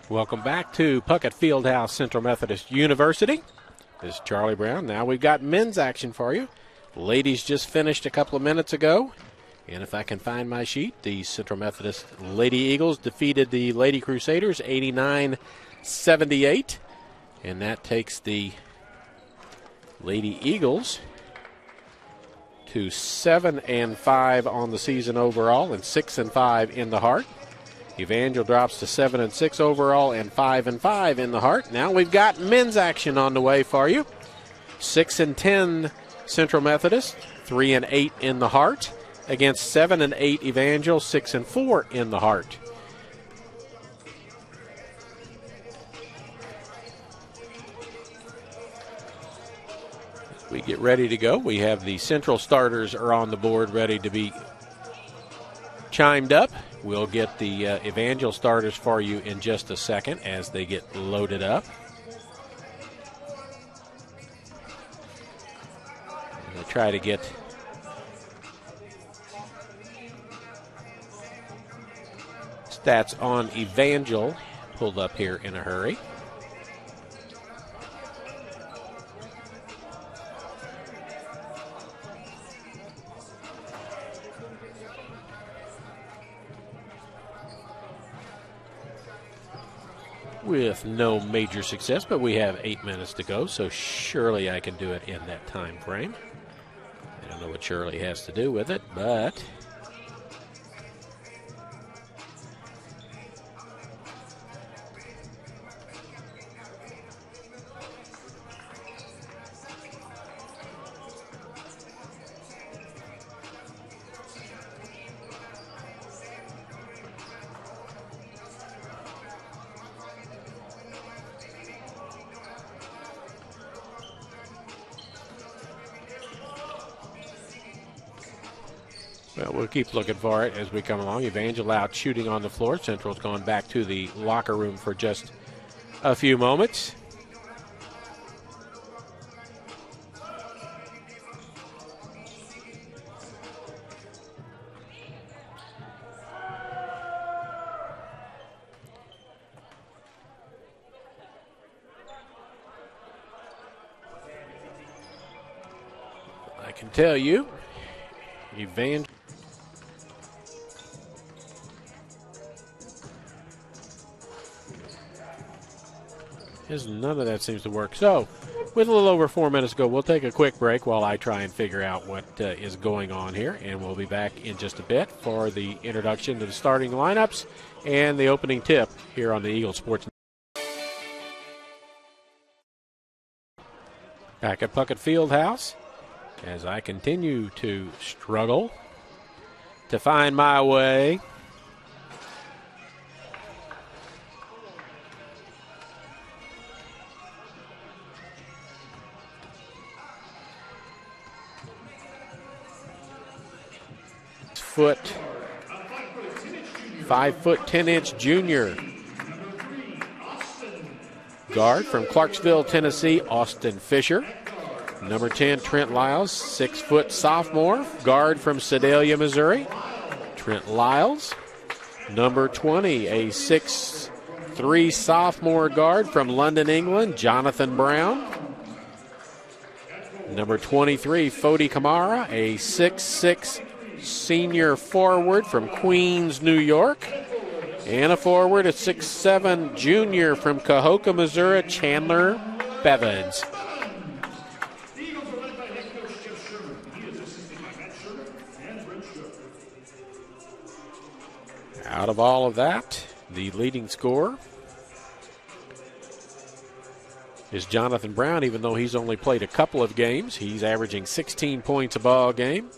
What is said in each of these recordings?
Welcome back to Puckett Fieldhouse Central Methodist University. This is Charlie Brown. Now we've got men's action for you. Ladies just finished a couple of minutes ago. And if I can find my sheet, the Central Methodist Lady Eagles defeated the Lady Crusaders 89-78. And that takes the Lady Eagles to 7-5 on the season overall and 6-5 in the heart. Evangel drops to 7-6 overall and 5-5 in the heart. Now we've got men's action on the way for you. 6-10 Central Methodist, 3-8 in the heart against 7-8 Evangel, 6-4 in the heart. As we get ready to go, we have the Central starters are on the board ready to be chimed up. We'll get the Evangel starters for you in just a second as they get loaded up. We'll try to get stats on Evangel pulled up here in a hurry. With no major success, but we have 8 minutes to go, so surely I can do it in that time frame. I don't know what Shirley has to do with it, but well, we'll keep looking for it as we come along. Evangel out shooting on the floor. Central's gone back to the locker room for just a few moments. I can tell you, Evangel. None of that seems to work. So, with a little over 4 minutes to go, we'll take a quick break while I try and figure out what is going on here. And we'll be back in just a bit for the introduction to the starting lineups and the opening tip here on the Eagle Sports. Back at Puckett Fieldhouse as I continue to struggle to find my way. Foot, 5 foot 10 inch junior guard from Clarksville, Tennessee, Austin Fisher. Number 10, Trent Lyles, 6 foot sophomore guard from Sedalia, Missouri, Trent Lyles. Number 20, a 6'3" sophomore guard from London, England, Jonathan Brown. Number 23, Fody Kamara, a 6'6" senior forward from Queens, New York. And a forward, a 6'7" junior from Cahokia, Missouri, Chandler Bevins. Out of all of that, the leading scorer is Jonathan Brown, even though he's only played a couple of games. He's averaging 16 points a ball game.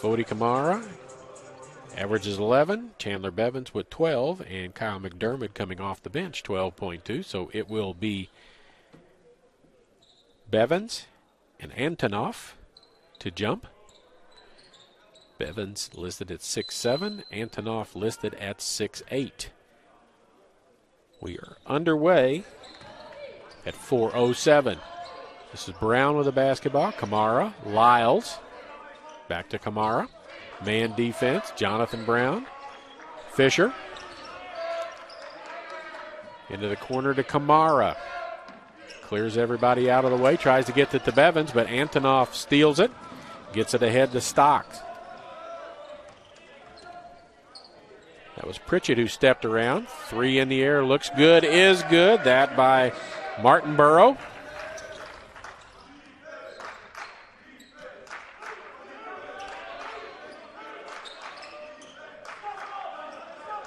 Fody Kamara averages 11. Chandler Bevins with 12. And Kyle McDermott coming off the bench, 12.2. So it will be Bevins and Antonoff to jump. Bevins listed at 6'7". Antonoff listed at 6'8". We are underway at 4:07. This is Brown with the basketball. Kamara, Lyles. Back to Kamara. Man defense, Jonathan Brown. Fisher. Into the corner to Kamara. Clears everybody out of the way. Tries to get it to Bevins, but Antonoff steals it. Gets it ahead to Stocks. That was Pritchett who stepped around. 3 in the air. Looks good. Is good. That by Martinborough.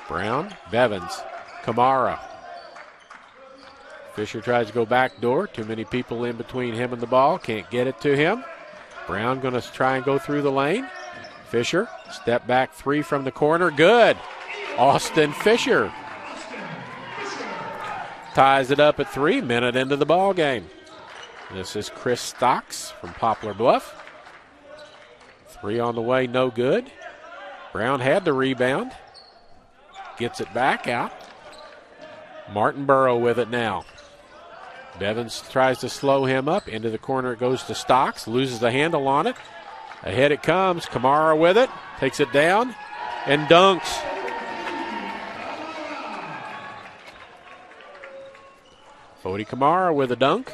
Brown, Bevins, Kamara. Fisher tries to go back door. Too many people in between him and the ball. Can't get it to him. Brown going to try and go through the lane. Fisher, step back 3 from the corner. Good. Austin Fisher ties it up at 3, minute into the ball game. This is Chris Stocks from Poplar Bluff. 3 on the way, no good. Brown had the rebound. Gets it back out. Martinborough with it now. Bevins tries to slow him up. Into the corner it goes to Stocks. Loses the handle on it. Ahead it comes. Kamara with it. Takes it down and dunks. Fody Kamara with a dunk.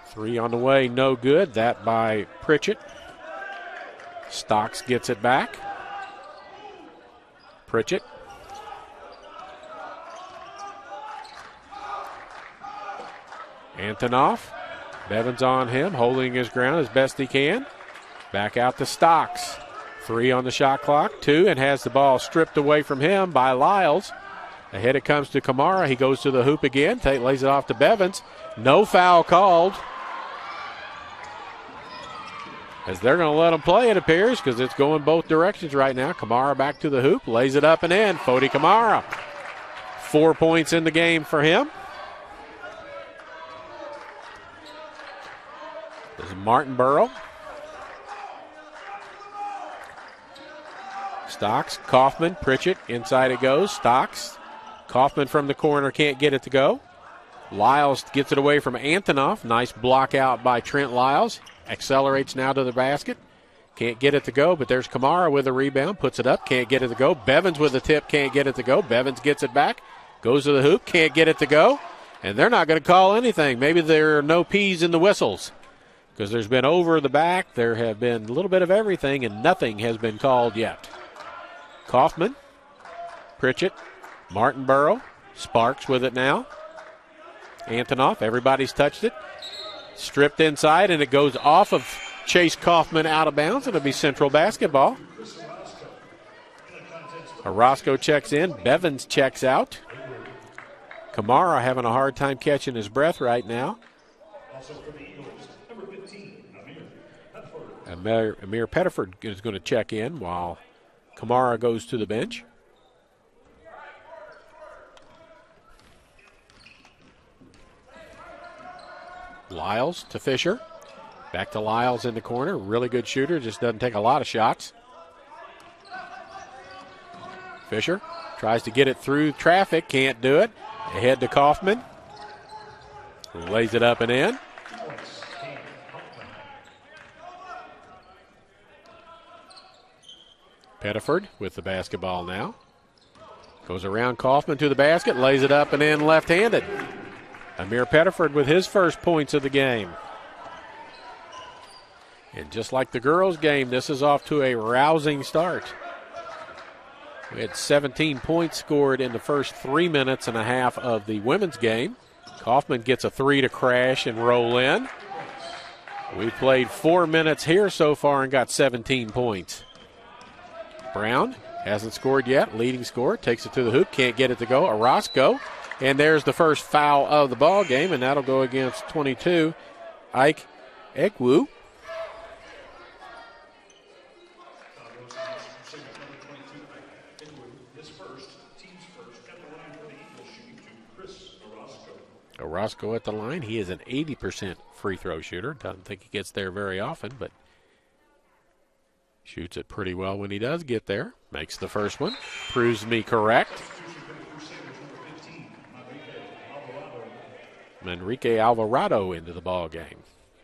Three on the way, no good. That by Pritchett. Stocks gets it back. Pritchett. Antonoff. Bevins on him, holding his ground as best he can. Back out to Stocks. 3 on the shot clock, 2, and has the ball stripped away from him by Lyles. Ahead it comes to Kamara. He goes to the hoop again, lays it off to Bevins. No foul called. As they're going to let him play, it appears, because it's going both directions right now. Kamara back to the hoop, lays it up and in. Fody Kamara. 4 points in the game for him. This is Martinborough. Stocks, Kaufman, Pritchett. Inside it goes. Stocks. Kaufman from the corner can't get it to go. Lyles gets it away from Antonoff. Nice block out by Trent Lyles. Accelerates now to the basket. Can't get it to go, but there's Kamara with a rebound. Puts it up. Can't get it to go. Bevins with a tip. Can't get it to go. Bevins gets it back. Goes to the hoop. Can't get it to go. And they're not going to call anything. Maybe there are no P's in the whistles, because there's been over the back. There have been a little bit of everything, and nothing has been called yet. Kaufman, Pritchett, Martinborough, Sparks with it now. Antonoff, everybody's touched it. Stripped inside, and it goes off of Chase Kaufman out of bounds. It'll be Central basketball. Orozco checks in. Bevins checks out. Kamara having a hard time catching his breath right now. Amir Pettiford is going to check in while Kamara goes to the bench. Lyles to Fisher. Back to Lyles in the corner. Really good shooter. Just doesn't take a lot of shots. Fisher tries to get it through traffic. Can't do it. Ahead to Kaufman. Lays it up and in. Pettiford with the basketball now. Goes around Kaufman to the basket. Lays it up and in left-handed. Amir Pettiford with his first points of the game. And just like the girls' game, this is off to a rousing start. We had 17 points scored in the first 3 minutes and a half of the women's game. Kaufman gets a 3 to crash and roll in. We've played 4 minutes here so far and got 17 points. Brown hasn't scored yet. Leading scorer takes it to the hoop. Can't get it to go. Orozco. And there's the first foul of the ball game, and that'll go against 22, Ike Ekwu. Orozco at the line. He is an 80% free throw shooter. Doesn't think he gets there very often, but shoots it pretty well when he does get there. Makes the first one. Proves me correct. Manrique Alvarado into the ball game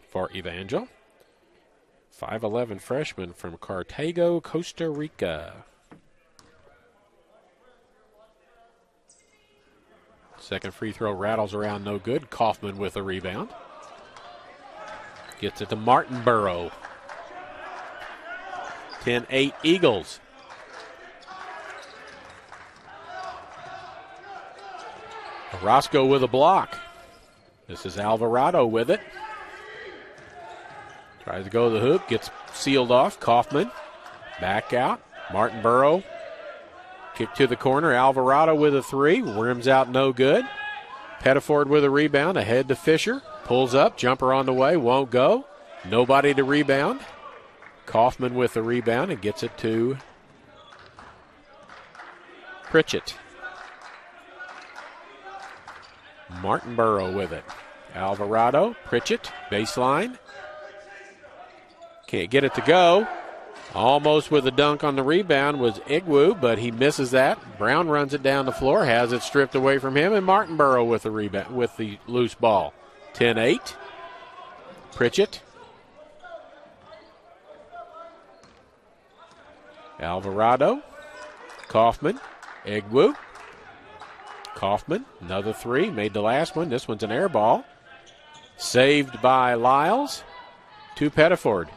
for Evangel. 5'11" freshman from Cartago, Costa Rica. Second free throw rattles around, no good. Kaufman with a rebound. Gets it to Martinborough. 10-8 Eagles. Roscoe with a block. This is Alvarado with it. Tries to go to the hoop, gets sealed off. Kaufman back out. Martinborough. Kick to the corner. Alvarado with a three. Rims out, no good. Pettiford with a rebound. Ahead to Fisher. Pulls up. Jumper on the way. Won't go. Nobody to rebound. Kaufman with the rebound and gets it to Pritchett. Martinborough with it. Alvarado, Pritchett, baseline. Can't get it to go. Almost with a dunk on the rebound was Igwu, but he misses that. Brown runs it down the floor, has it stripped away from him, and Martinborough with the rebound, with the loose ball. 10-8. Pritchett. Alvarado. Kaufman. Igwu. Kaufman, another three, made the last one. This one's an air ball. Saved by Lyles. To Pettiford.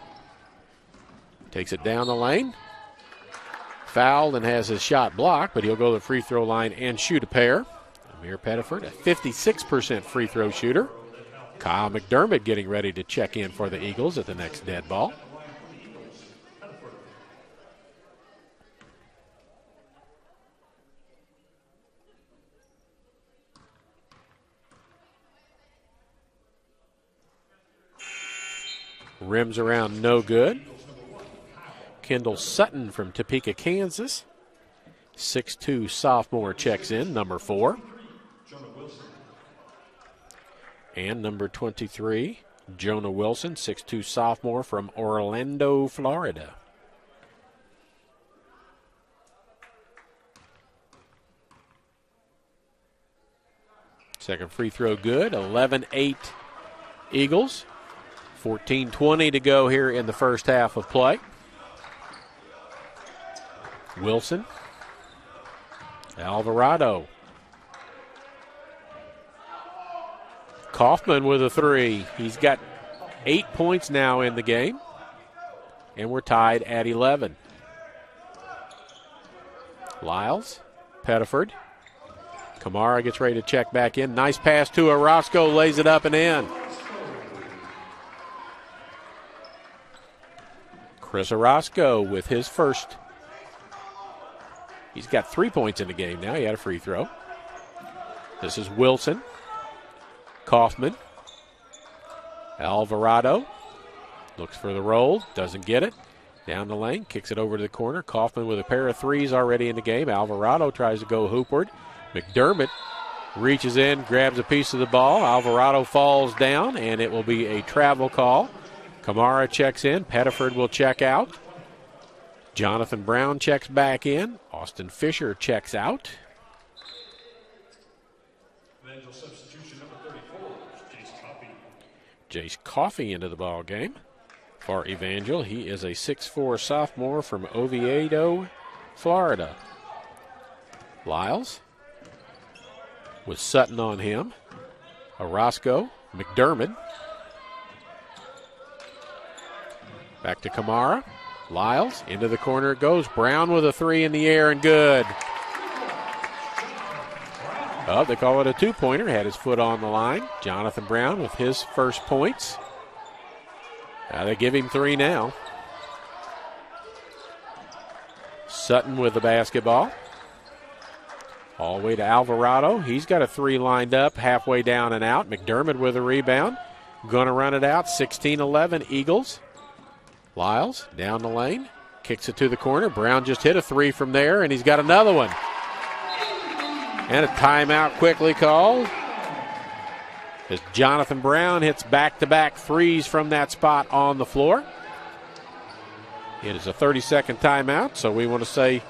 Takes it down the lane. Fouled and has his shot blocked, but he'll go to the free throw line and shoot a pair. Amir Pettiford, a 56% free throw shooter. Kyle McDermott getting ready to check in for the Eagles at the next dead ball. Rims around, no good. Kendall Sutton from Topeka, Kansas. 6'2" sophomore checks in, number 4. And number 23, Jonah Wilson, 6'2" sophomore from Orlando, Florida. Second free throw good, 11-8 Eagles. 14:20 to go here in the first half of play. Wilson. Alvarado. Kaufman with a three. He's got 8 points now in the game. And we're tied at 11. Lyles. Pettiford. Kamara gets ready to check back in. Nice pass to Orozco. Lays it up and in. Chris Orozco with his first. He's got 3 points in the game now. He had a free throw. This is Wilson. Kaufman. Alvarado. Looks for the roll. Doesn't get it. Down the lane. Kicks it over to the corner. Kaufman with a pair of threes already in the game. Alvarado tries to go hoopward. McDermott reaches in, grabs a piece of the ball. Alvarado falls down, and it will be a travel call. Kamara checks in. Pettiford will check out. Jonathan Brown checks back in. Austin Fisher checks out. Evangel substitution number 34, Jace Coffey into the ball game for Evangel. He is a 6'4" sophomore from Oviedo, Florida. Lyles with Sutton on him. Orozco, McDermott. Back to Kamara. Lyles, into the corner it goes. Brown with a three in the air and good. Oh, they call it a two-pointer. Had his foot on the line. Jonathan Brown with his first points. They give him three now. Sutton with the basketball. All the way to Alvarado. He's got a three lined up, halfway down and out. McDermott with a rebound. Going to run it out. 16-11 Eagles. Lyles down the lane. Kicks it to the corner. Brown just hit a three from there, and he's got another one. And a timeout quickly called as Jonathan Brown hits back-to-back threes from that spot on the floor. It is a 30-second timeout, so we want to say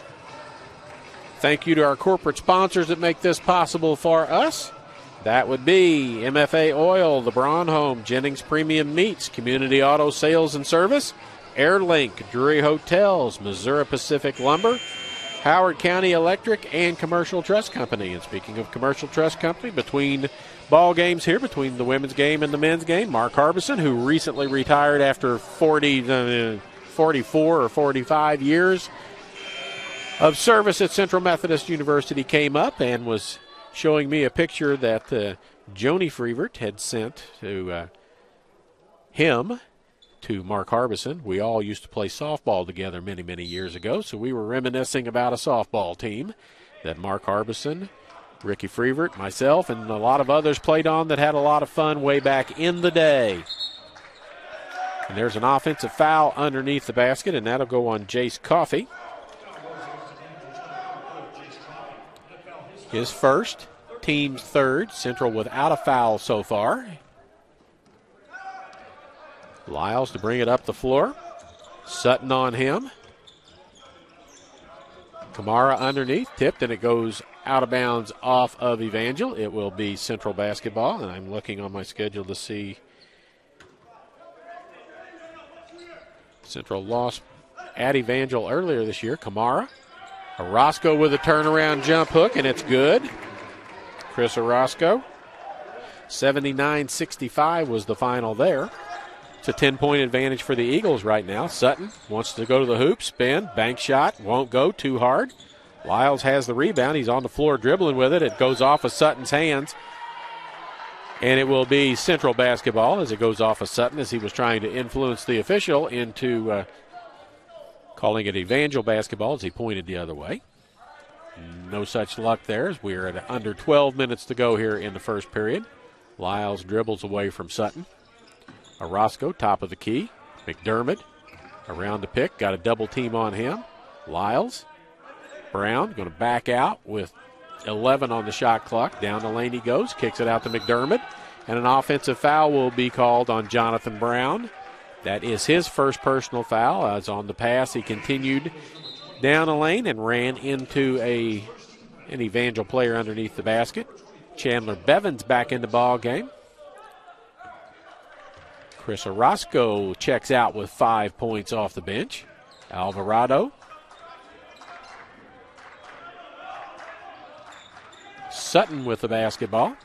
thank you to our corporate sponsors that make this possible for us. That would be MFA Oil, the Braun Home, Jennings Premium Meats, Community Auto Sales and Service, Airlink, Drury Hotels, Missouri Pacific Lumber, Howard County Electric, and Commercial Trust Company. And speaking of Commercial Trust Company, between ball games here, between the women's game and the men's game, Mark Harbison, who recently retired after 44 or 45 years of service at Central Methodist University, came up and was showing me a picture that Joni Freevert had sent to him, to Mark Harbison. We all used to play softball together many, many years ago, so we were reminiscing about a softball team that Mark Harbison, Ricky Freevert, myself, and a lot of others played on that had a lot of fun way back in the day. And there's an offensive foul underneath the basket, and that'll go on Jace Coffey. His first, team's third. Central without a foul so far. Lyles to bring it up the floor. Sutton on him. Kamara underneath, tipped, and it goes out of bounds off of Evangel. It will be Central basketball, and I'm looking on my schedule to see. Central lost at Evangel earlier this year. Kamara. Orozco with a turnaround jump hook, and it's good. Chris Orozco. 79-65 was the final there. It's a 10-point advantage for the Eagles right now. Sutton wants to go to the hoop, spin, bank shot, won't go, too hard. Lyles has the rebound. He's on the floor dribbling with it. It goes off of Sutton's hands. And it will be Central basketball as it goes off of Sutton as he was trying to influence the official into calling it Evangel basketball as he pointed the other way. No such luck there as we're at under 12 minutes to go here in the first period. Lyles dribbles away from Sutton. Orozco, top of the key. McDermott around the pick. Got a double team on him. Lyles. Brown going to back out with 11 on the shot clock. Down the lane he goes. Kicks it out to McDermott. And an offensive foul will be called on Jonathan Brown. That is his first personal foul. As on the pass, he continued down the lane and ran into an Evangel player underneath the basket. Chandler Bevins back in the ball game. Chris Orozco checks out with 5 points off the bench. Alvarado. Sutton with the basketball.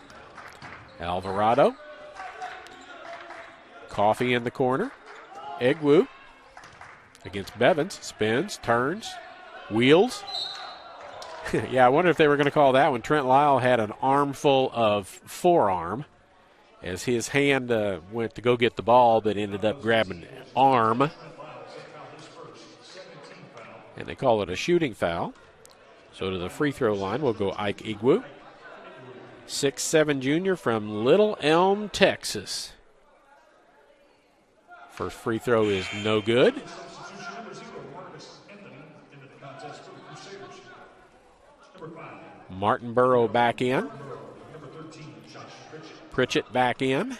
Alvarado. Coffey in the corner. Egwu against Bevins. Spins, turns, wheels. Yeah, I wonder if they were going to call that one. Trent Lyle had an armful of forearm as his hand went to go get the ball, but ended up grabbing arm. And they call it a shooting foul. So to the free throw line will go Ike Egwu. 6'7" junior from Little Elm, Texas. First free throw is no good. Martinborough back in. Pritchett back in.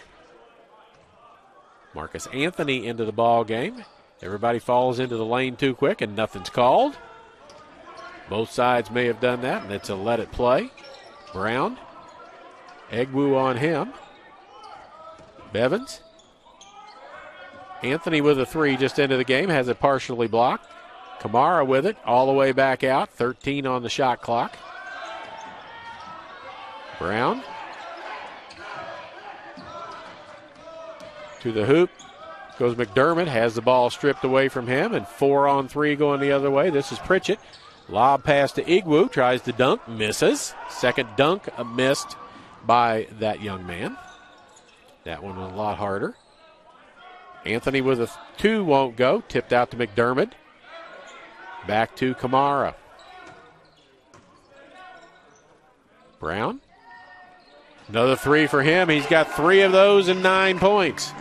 Marcus Anthony into the ball game. Everybody falls into the lane too quick and nothing's called. Both sides may have done that, and it's a let it play. Brown. Egwu on him. Bevins. Anthony with a three just into the game, has it partially blocked. Kamara with it all the way back out, 13 on the shot clock. Brown. To the hoop goes McDermott, has the ball stripped away from him, and 4-on-3 going the other way. This is Pritchett. Lob pass to Egwu, tries to dunk, misses. Second dunk missed by that young man. That one was a lot harder. Anthony with a two won't go. Tipped out to McDermott. Back to Kamara. Brown. Another three for him. He's got 3 of those and 9 points.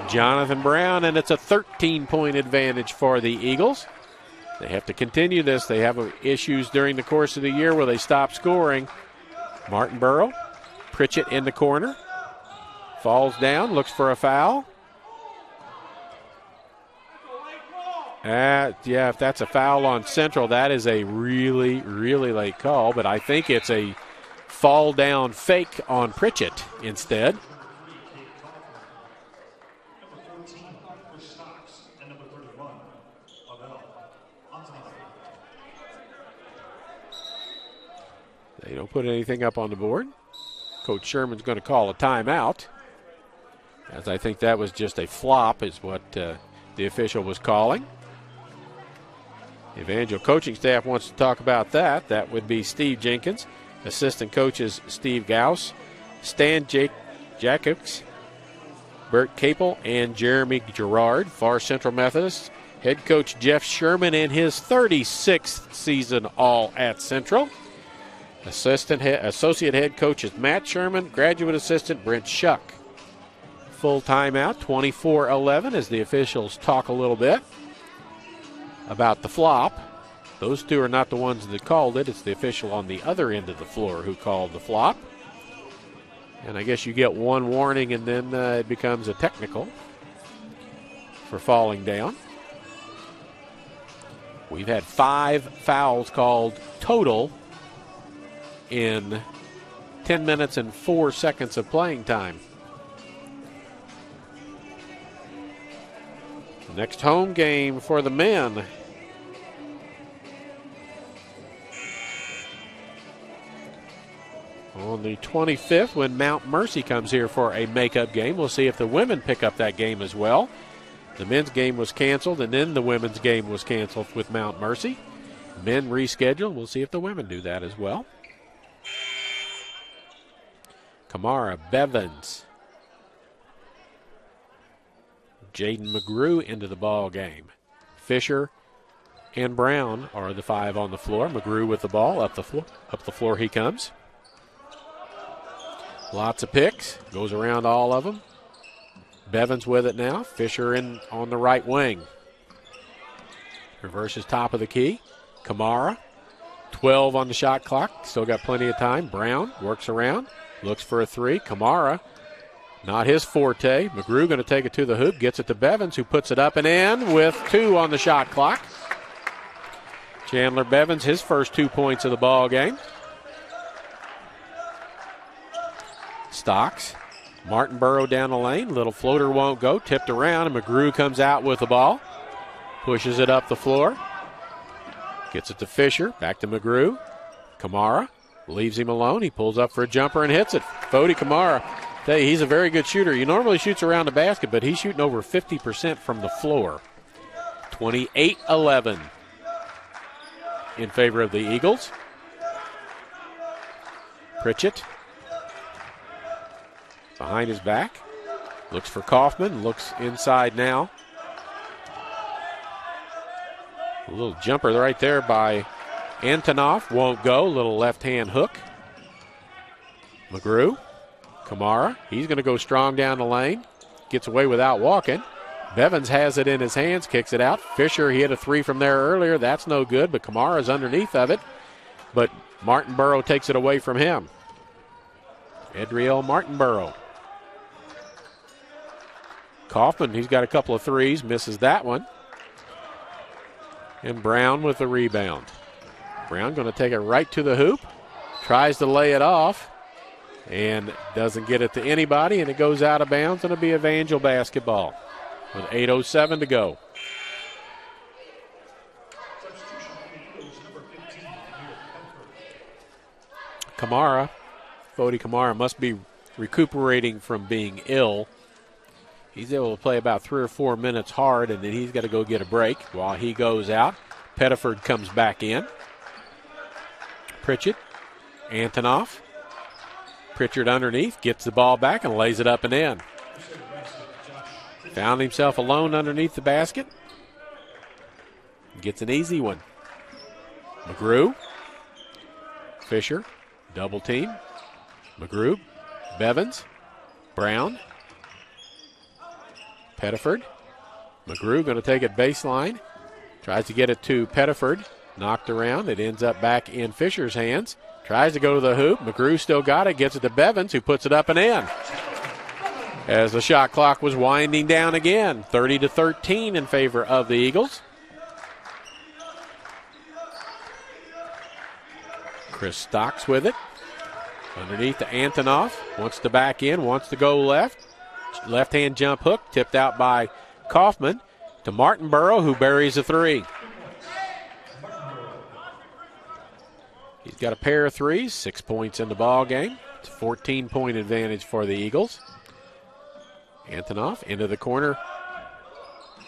Jonathan Brown, and it's a 13-point advantage for the Eagles. They have to continue this. They have issues during the course of the year where they stop scoring. Martinborough. Pritchett in the corner. Falls down, looks for a foul. Yeah, if that's a foul on Central, that is a really, really late call. But I think it's a fall down fake on Pritchett instead. put anything up on the board. Coach Sherman's going to call a timeout, as I think that was just a flop is what the official was calling. The Evangel coaching staff wants to talk about that. That would be Steve Jenkins, assistant coaches Steve Gauss, Stan Jacobs, Bert Capel, and Jeremy Gerard. Far Central Methodist head coach Jeff Sherman in his 36th season all at Central. Associate head coach is Matt Sherman, graduate assistant Brent Shuck. Full timeout, 24-11, as the officials talk a little bit about the flop. Those two are not the ones that called it. It's the official on the other end of the floor who called the flop. And I guess you get one warning and then it becomes a technical for falling down. We've had 5 fouls called total in 10 minutes and 4 seconds of playing time. Next home game for the men. On the 25th, when Mount Mercy comes here for a makeup game, we'll see if the women pick up that game as well. The men's game was canceled, and then the women's game was canceled with Mount Mercy. Men rescheduled. We'll see if the women do that as well. Kamara, Bevins, Jaden McGrew into the ball game. Fisher and Brown are the 5 on the floor. McGrew with the ball up the floor he comes. Lots of picks. Goes around all of them. Bevins with it now. Fisher in on the right wing. Reverses top of the key. Kamara. 12 on the shot clock. Still got plenty of time. Brown works around. Looks for a 3. Kamara. Not his forte. McGrew going to take it to the hoop. Gets it to Bevins, who puts it up and in with 2 on the shot clock. Chandler Bevins, his first 2 points of the ball game. Stocks. Martinborough down the lane. Little floater won't go. Tipped around, and McGrew comes out with the ball. Pushes it up the floor. Gets it to Fisher. Back to McGrew. Kamara leaves him alone. He pulls up for a jumper and hits it. Fody Kamara. Tell you, he's a very good shooter. He normally shoots around the basket, but he's shooting over 50% from the floor. 28-11 in favor of the Eagles. Pritchett behind his back. Looks for Kaufman. Looks inside now. A little jumper right there by Antonov. Won't go. Little left-hand hook. McGrew. Kamara. He's going to go strong down the lane. Gets away without walking. Bevins has it in his hands. Kicks it out. Fisher, he hit a 3 from there earlier. That's no good, but Kamara's underneath of it. But Martinborough takes it away from him. Edriel Martinborough. Kaufman, he's got a couple of 3s. Misses that one. And Brown with the rebound. Brown going to take it right to the hoop. Tries to lay it off. And doesn't get it to anybody, and it goes out of bounds, and it'll be Evangel basketball with 8:07 to go. Kamara, Fody Kamara, must be recuperating from being ill. He's able to play about 3 or 4 minutes hard, and then he's got to go get a break while he goes out. Pettiford comes back in. Pritchett, Antonov. Pritchard underneath, gets the ball back and lays it up and in. Found himself alone underneath the basket. Gets an easy one. McGrew. Fisher. Double team. McGrew. Bevins. Brown. Pettiford. McGrew going to take it baseline. Tries to get it to Pettiford. Knocked around. It ends up back in Fisher's hands. Tries to go to the hoop. McGrew still got it. Gets it to Bevins, who puts it up and in. As the shot clock was winding down again. 30-13 in favor of the Eagles. Chris Stocks with it. Underneath to Antonov. Wants to back in. Wants to go left. Left-hand jump hook. Tipped out by Kaufman to Martinborough, who buries a 3. He's got a pair of threes, 6 points in the ball game. It's a 14-point advantage for the Eagles. Antonoff into the corner.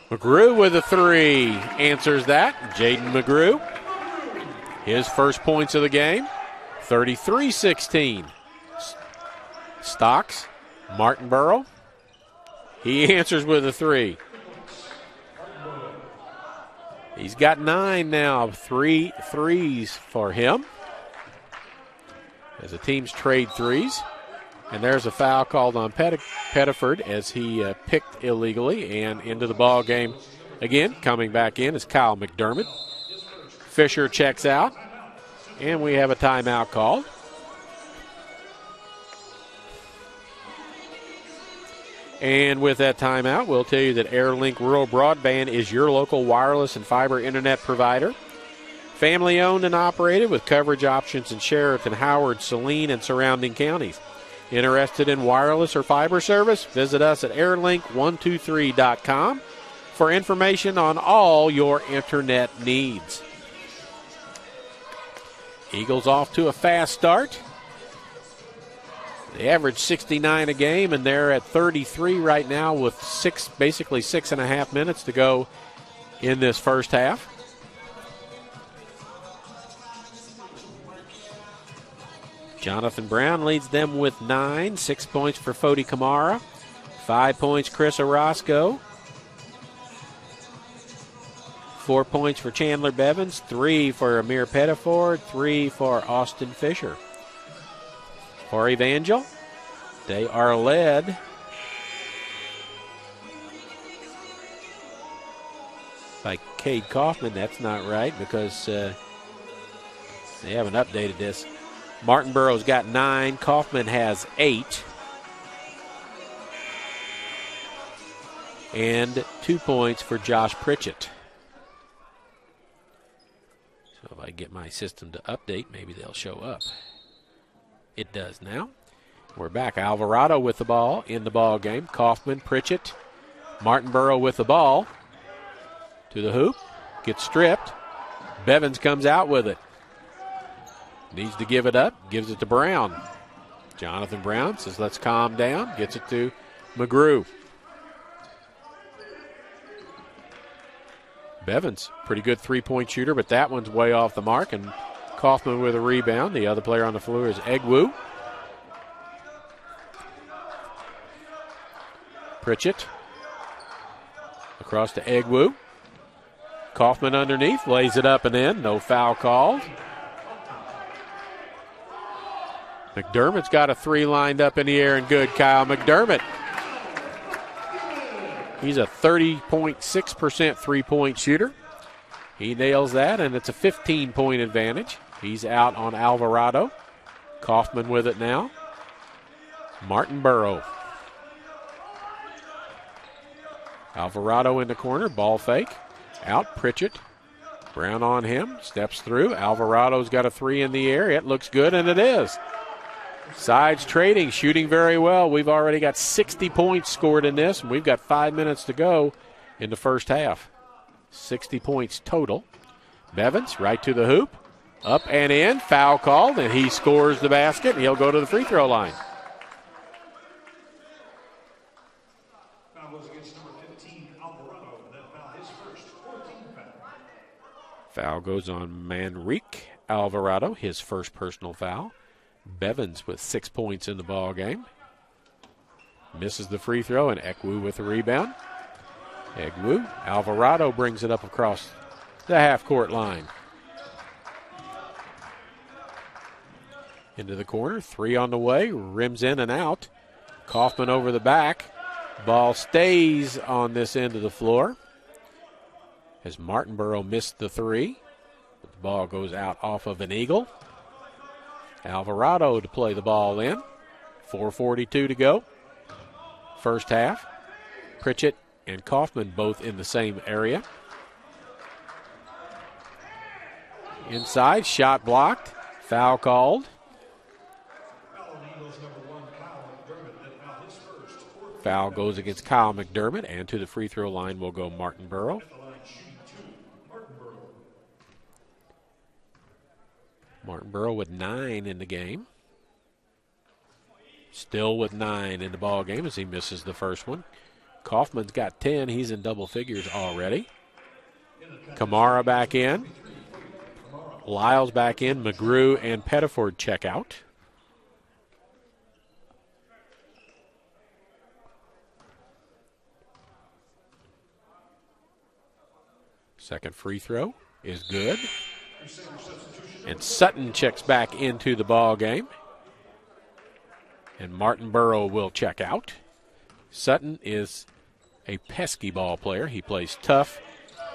McGrew with a three. Answers that. Jaden McGrew. His first points of the game. 33-16. Stocks. Martinborough. He answers with a three. He's got 9 now. 3 threes for him. As the teams trade threes. And there's a foul called on Pettiford as he picked illegally. And into the ball game again. Coming back in is Kyle McDermott. Fisher checks out. And we have a timeout called. And with that timeout, we'll tell you that AirLink Rural Broadband is your local wireless and fiber internet provider. Family owned and operated with coverage options in Sheraton, Howard, Saline, and surrounding counties. Interested in wireless or fiber service? Visit us at airlink123.com for information on all your internet needs. Eagles off to a fast start. They average 69 a game, and they're at 33 right now with basically 6.5 minutes to go in this first half. Jonathan Brown leads them with 9. 6 points for Fody Kamara. 5 points Chris Orozco. 4 points for Chandler Bevins. 3 for Amir Pettiford. 3 for Austin Fisher. For Evangel, they are led by Cade Kaufman. That's not right because they haven't updated this. Martinborough's got 9. Kaufman has 8. And 2 points for Josh Pritchett. So if I get my system to update, maybe they'll show up. It does now. We're back. Alvarado with the ball in the ball game. Kaufman, Pritchett, Martinborough with the ball. To the hoop. Gets stripped. Bevins comes out with it. Needs to give it up. Gives it to Brown. Jonathan Brown says, let's calm down. Gets it to McGrew. Bevins, pretty good three-point shooter, but that one's way off the mark, and Kaufman with a rebound. The other player on the floor is Egwu. Pritchett. Across to Egwu. Kaufman underneath, lays it up and in. No foul called. McDermott's got a 3 lined up in the air and good. Kyle McDermott. He's a 30.6% three-point shooter. He nails that, and it's a 15-point advantage. He's out on Alvarado. Kaufman with it now. Martinborough. Alvarado in the corner. Ball fake. Out. Pritchett. Brown on him. Steps through. Alvarado's got a 3 in the air. It looks good, and it is. Sides trading. Shooting very well. We've already got 60 points scored in this, and we've got 5 minutes to go in the first half. 60 points total. Bevins right to the hoop. Up and in. Foul called, and he scores the basket, and he'll go to the free throw line. Foul goes against number 15, Alvarado. That foul his first, 14 foul. Foul goes on Manrique Alvarado, his first personal foul. Bevins with 6 points in the ball game. Misses the free throw, and Egwu with the rebound. Egwu. Alvarado brings it up across the half-court line. Into the corner. 3 on the way. Rims in and out. Kaufman over the back. Ball stays on this end of the floor. As Martinborough missed the 3. The ball goes out off of an Eagle. Alvarado to play the ball in. 4:42 to go. First half. Pritchett and Kaufman both in the same area. Inside, shot blocked. Foul called. Foul goes against Kyle McDermott, and to the free throw line will go Martinborough. Burrow with 9 in the game. Still with 9 in the ball game as he misses the first one. Kaufman's got 10. He's in double figures already. Kamara back in. Lyles back in. McGrew and Pettiford check out. Second free throw is good. And Sutton checks back into the ball game. And Martin Burrow will check out. Sutton is a pesky ball player. He plays tough,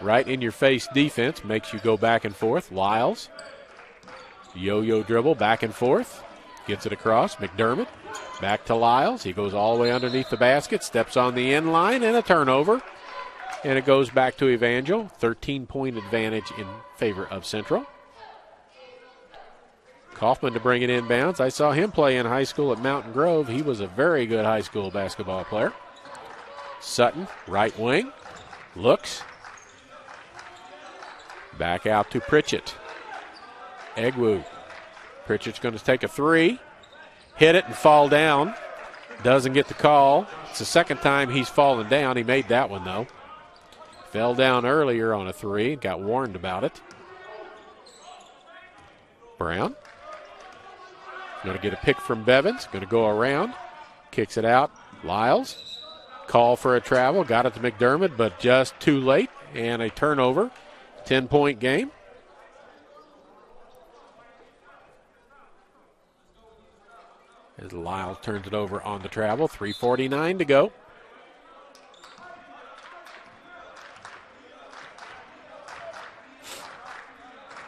right-in-your-face defense, makes you go back and forth. Lyles, yo-yo dribble, back and forth, gets it across. McDermott, back to Lyles. He goes all the way underneath the basket, steps on the end line, and a turnover. And it goes back to Evangel. 13-point advantage in favor of Central. Kaufman to bring it inbounds. I saw him play in high school at Mountain Grove. He was a very good high school basketball player. Sutton, right wing, looks. Back out to Pritchett. Egwu. Pritchett's going to take a three. Hit it and fall down. Doesn't get the call. It's the second time he's fallen down. He made that one, though. Fell down earlier on a three. Got warned about it. Brown. Going to get a pick from Bevins. Going to go around. Kicks it out. Lyles. Call for a travel. Got it to McDermott, but just too late. And a turnover. 10-point game. As Lyles turns it over on the travel. 3:49 to go.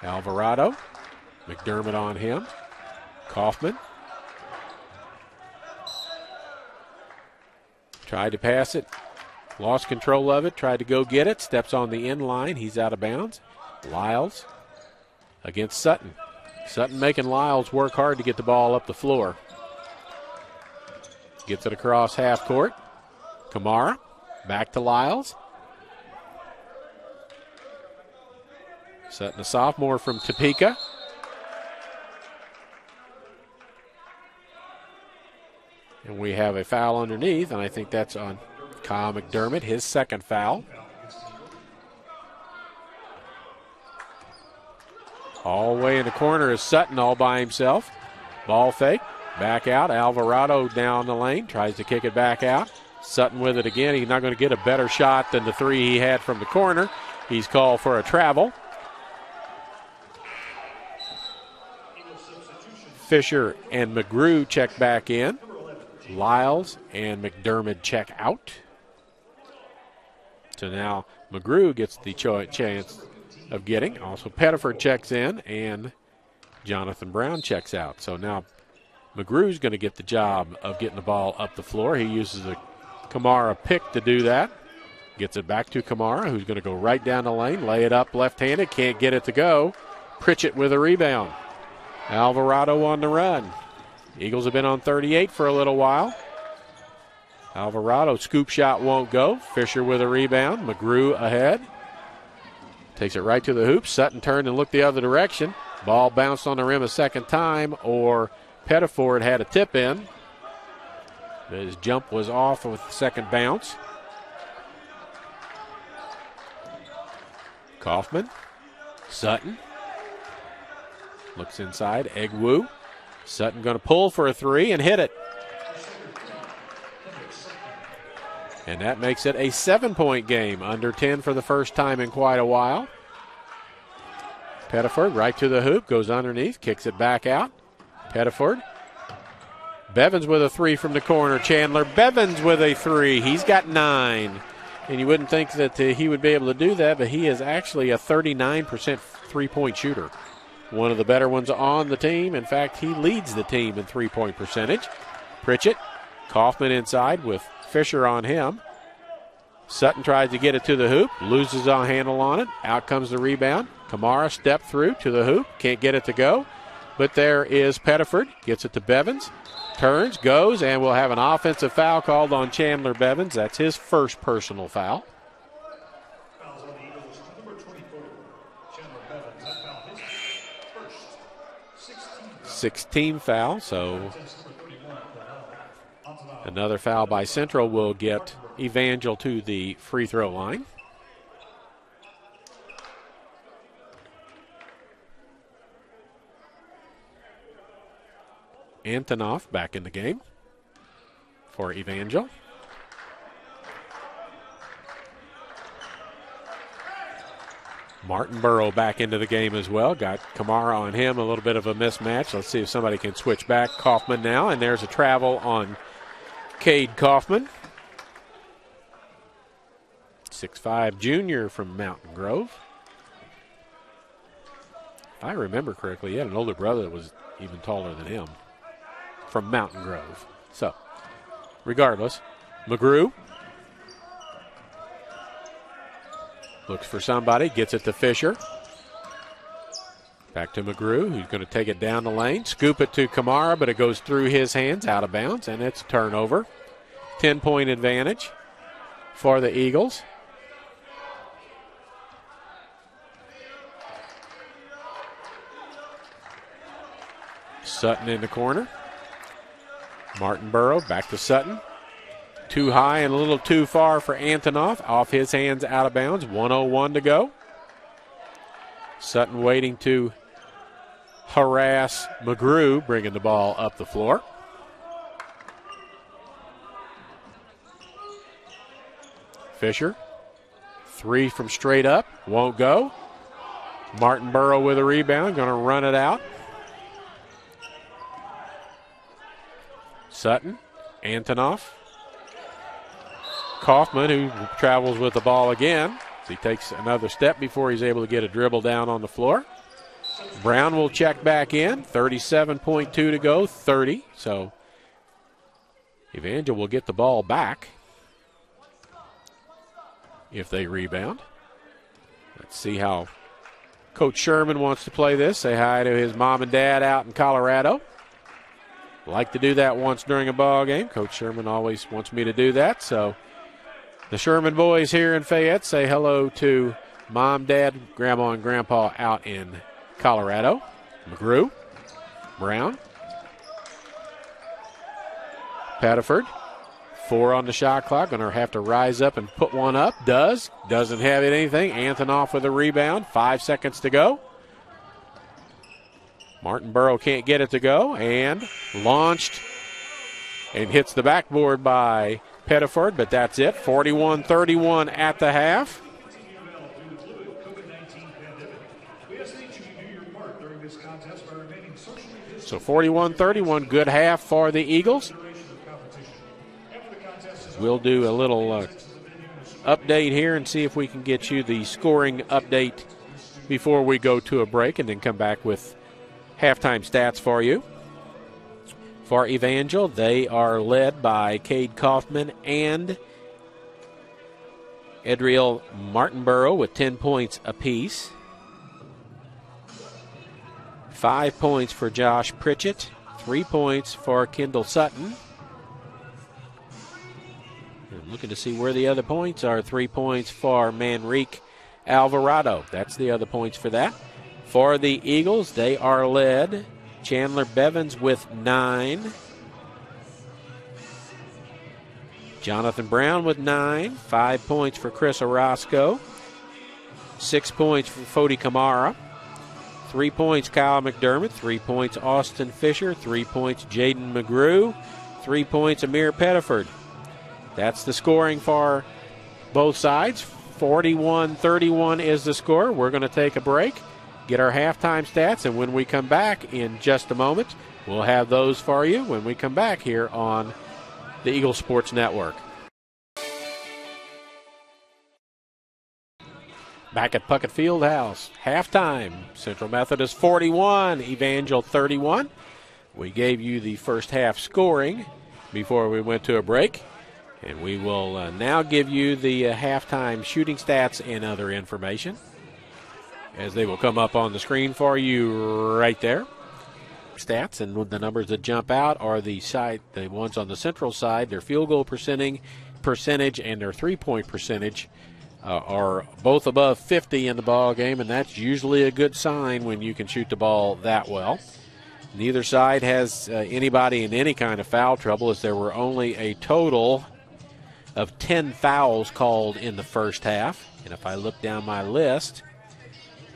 Alvarado. McDermott on him. Kaufman. Tried to pass it. Lost control of it. Tried to go get it. Steps on the end line. He's out of bounds. Lyles against Sutton. Sutton making Lyles work hard to get the ball up the floor. Gets it across half court. Kamara. Back to Lyles. Sutton, a sophomore from Topeka. And we have a foul underneath, and I think that's on Kyle McDermott, his second foul. All the way in the corner is Sutton all by himself. Ball fake, back out. Alvarado down the lane, tries to kick it back out. Sutton with it again. He's not going to get a better shot than the three he had from the corner. He's called for a travel. Fisher and McGrew check back in. Lyles and McDermott check out. So now McGrew gets the chance of getting. Also Pettiford checks in and Jonathan Brown checks out. So now McGrew's going to get the job of getting the ball up the floor. He uses a Kamara pick to do that. Gets it back to Kamara, who's going to go right down the lane, lay it up left-handed, can't get it to go. Pritchett with a rebound. Alvarado on the run. Eagles have been on 38 for a little while. Alvarado, scoop shot won't go. Fisher with a rebound. McGrew ahead. Takes it right to the hoop. Sutton turned and looked the other direction. Ball bounced on the rim a second time, or Pettiford had a tip in. His jump was off with the second bounce. Kaufman. Sutton. Looks inside. Egwu. Sutton going to pull for a three and hit it. And that makes it a 7-point game. Under 10 for the first time in quite a while. Pettiford right to the hoop. Goes underneath. Kicks it back out. Pettiford. Bevins with a three from the corner. Chandler Bevins with a three. He's got 9. And you wouldn't think that he would be able to do that, but he is actually a 39% three-point shooter. One of the better ones on the team. In fact, he leads the team in three-point percentage. Pritchett, Kaufman inside with Fisher on him. Sutton tries to get it to the hoop, loses a handle on it. Out comes the rebound. Kamara step through to the hoop, can't get it to go. But there is Pettiford, gets it to Bevins, turns, goes, and we'll have an offensive foul called on Chandler Bevins. That's his first personal foul. Sixth team foul, so another foul by Central will get Evangel to the free throw line. Antonov back in the game for Evangel. Martinborough back into the game as well. Got Kamara on him, a little bit of a mismatch. Let's see if somebody can switch back. Kaufman now, and there's a travel on Cade Kaufman. 6'5" junior from Mountain Grove. If I remember correctly, he had an older brother that was even taller than him from Mountain Grove. So, regardless, McGrew looks for somebody, gets it to Fisher. Back to McGrew, who's going to take it down the lane. Scoop it to Kamara, but it goes through his hands, out of bounds, and it's a turnover. 10-point advantage for the Eagles. Sutton in the corner. Martinborough back to Sutton. Too high and a little too far for Antonov. Off his hands, out of bounds. 1:01 to go. Sutton waiting to harass McGrew, bringing the ball up the floor. Fisher. Three from straight up. Won't go. Martinborough with a rebound. Going to run it out. Sutton. Antonov. Kaufman, who travels with the ball again. He takes another step before he's able to get a dribble down on the floor. Brown will check back in. 37.2 to go, 30. So Evangel will get the ball back if they rebound. Let's see how Coach Sherman wants to play this. Say hi to his mom and dad out in Colorado. Like to do that once during a ball game. Coach Sherman always wants me to do that, so the Sherman boys here in Fayette say hello to Mom, Dad, Grandma, and Grandpa out in Colorado. McGrew, Brown, Pettiford. 4 on the shot clock. Going to have to rise up and put one up. Doesn't have anything. Antonov with a rebound. 5 seconds to go. Martinborough can't get it to go, and launched and hits the backboard by Pettiford, but that's it. 41-31 at the half. So 41-31, good half for the Eagles. We'll do a little update here and see if we can get you the scoring update before we go to a break, and then come back with halftime stats for you. For Evangel, they are led by Cade Kaufman and Edriel Martinborough with 10 points apiece. 5 points for Josh Pritchett, 3 points for Kendall Sutton. I'm looking to see where the other points are. 3 points for Manrique Alvarado. That's the other points for that. For the Eagles, they are led Chandler Bevins with 9. Jonathan Brown with 9. 5 points for Chris Orozco. 6 points for Fody Kamara. 3 points Kyle McDermott. 3 points Austin Fisher. 3 points Jaden McGrew. 3 points Amir Pettiford. That's the scoring for both sides. 41-31 is the score. We're going to take a break, get our halftime stats, and when we come back in just a moment, we'll have those for you when we come back here on the Eagle Sports Network. Back at Puckett Fieldhouse, halftime, Central Methodist 41, Evangel 31. We gave you the first half scoring before we went to a break, and we will now give you the halftime shooting stats and other information, as they will come up on the screen for you right there. Stats, and the numbers that jump out are the ones on the Central side. Their field goal percentage and their three-point percentage are both above 50 in the ball game, and that's usually a good sign when you can shoot the ball that well. Neither side has anybody in any kind of foul trouble, as there were only a total of 10 fouls called in the first half. And if I look down my list,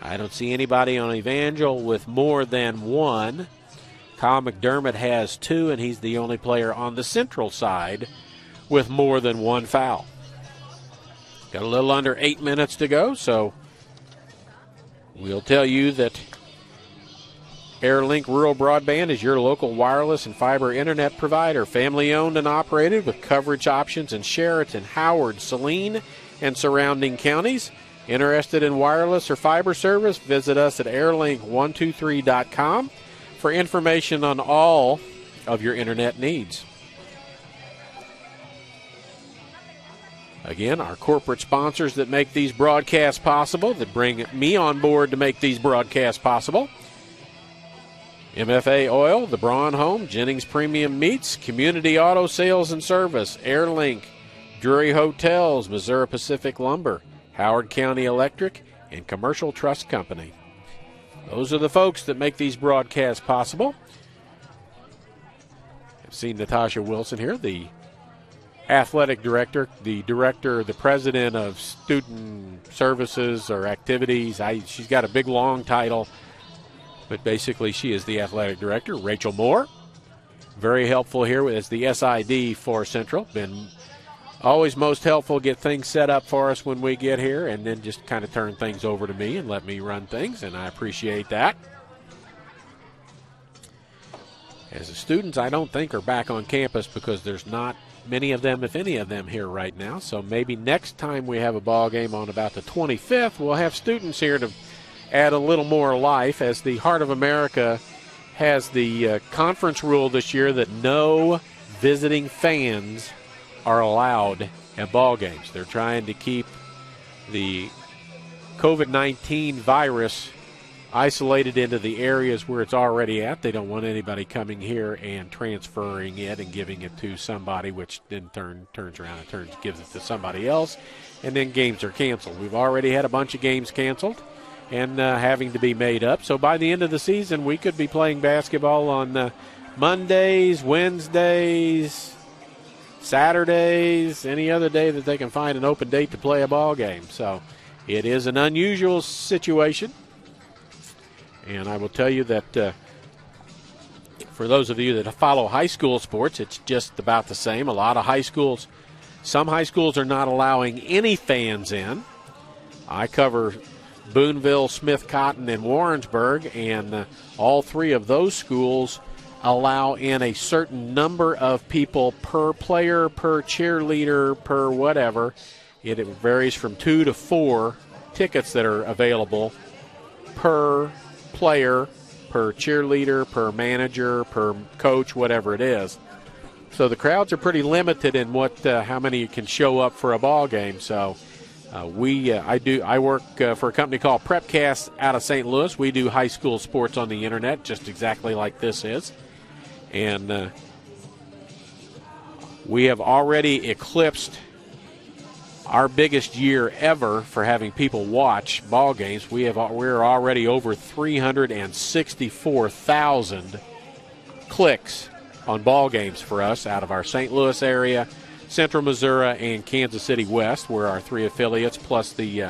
I don't see anybody on Evangel with more than one. Kyle McDermott has 2, and he's the only player on the Central side with more than 1 foul. Got a little under 8 minutes to go, so we'll tell you that AirLink Rural Broadband is your local wireless and fiber internet provider, family owned and operated with coverage options in Sheraton, Howard, Saline, and surrounding counties. Interested in wireless or fiber service? Visit us at airlink123.com for information on all of your internet needs. Again, our corporate sponsors that make these broadcasts possible, that bring me on board to make these broadcasts possible: MFA Oil, the Braun Home, Jennings Premium Meats, Community Auto Sales and Service, AirLink, Drury Hotels, Missouri Pacific Lumber, Howard County Electric, and Commercial Trust Company. Those are the folks that make these broadcasts possible. I've seen Natasha Wilson here, the athletic director, the president of student services or activities. She's got a big, long title, but basically she is the athletic director. Rachel Moore, very helpful here as the SID for Central. Been always most helpful, get things set up for us when we get here, and then just kind of turn things over to me and let me run things, and I appreciate that. As the students, I don't think, are back on campus because there's not many of them, if any of them, here right now. So maybe next time we have a ball game on about the 25th, we'll have students here to add a little more life, as the Heart of America has the conference rule this year that no visiting fans are allowed at ball games. They're trying to keep the COVID-19 virus isolated into the areas where it's already at. They don't want anybody coming here and transferring it and giving it to somebody, which then turns around and gives it to somebody else, and then games are canceled. We've already had a bunch of games canceled and having to be made up. So by the end of the season, we could be playing basketball on Mondays, Wednesdays, Saturdays, any other day that they can find an open date to play a ball game. So it is an unusual situation. And I will tell you that for those of you that follow high school sports, it's just about the same. A lot of high schools, some high schools are not allowing any fans in. I cover Boonville, Smith Cotton, and Warrensburg, and all 3 of those schools allow in a certain number of people per player, per cheerleader, per whatever. It varies from 2 to 4 tickets that are available per player, per cheerleader, per manager, per coach, whatever it is. So the crowds are pretty limited in how many can show up for a ball game. So I work for a company called Prepcast out of St. Louis. We do high school sports on the internet, just exactly like this is. And we have already eclipsed our biggest year ever for having people watch ball games. We're already over 364,000 clicks on ball games for us out of our St. Louis area, Central Missouri, and Kansas City West, where our 3 affiliates, plus the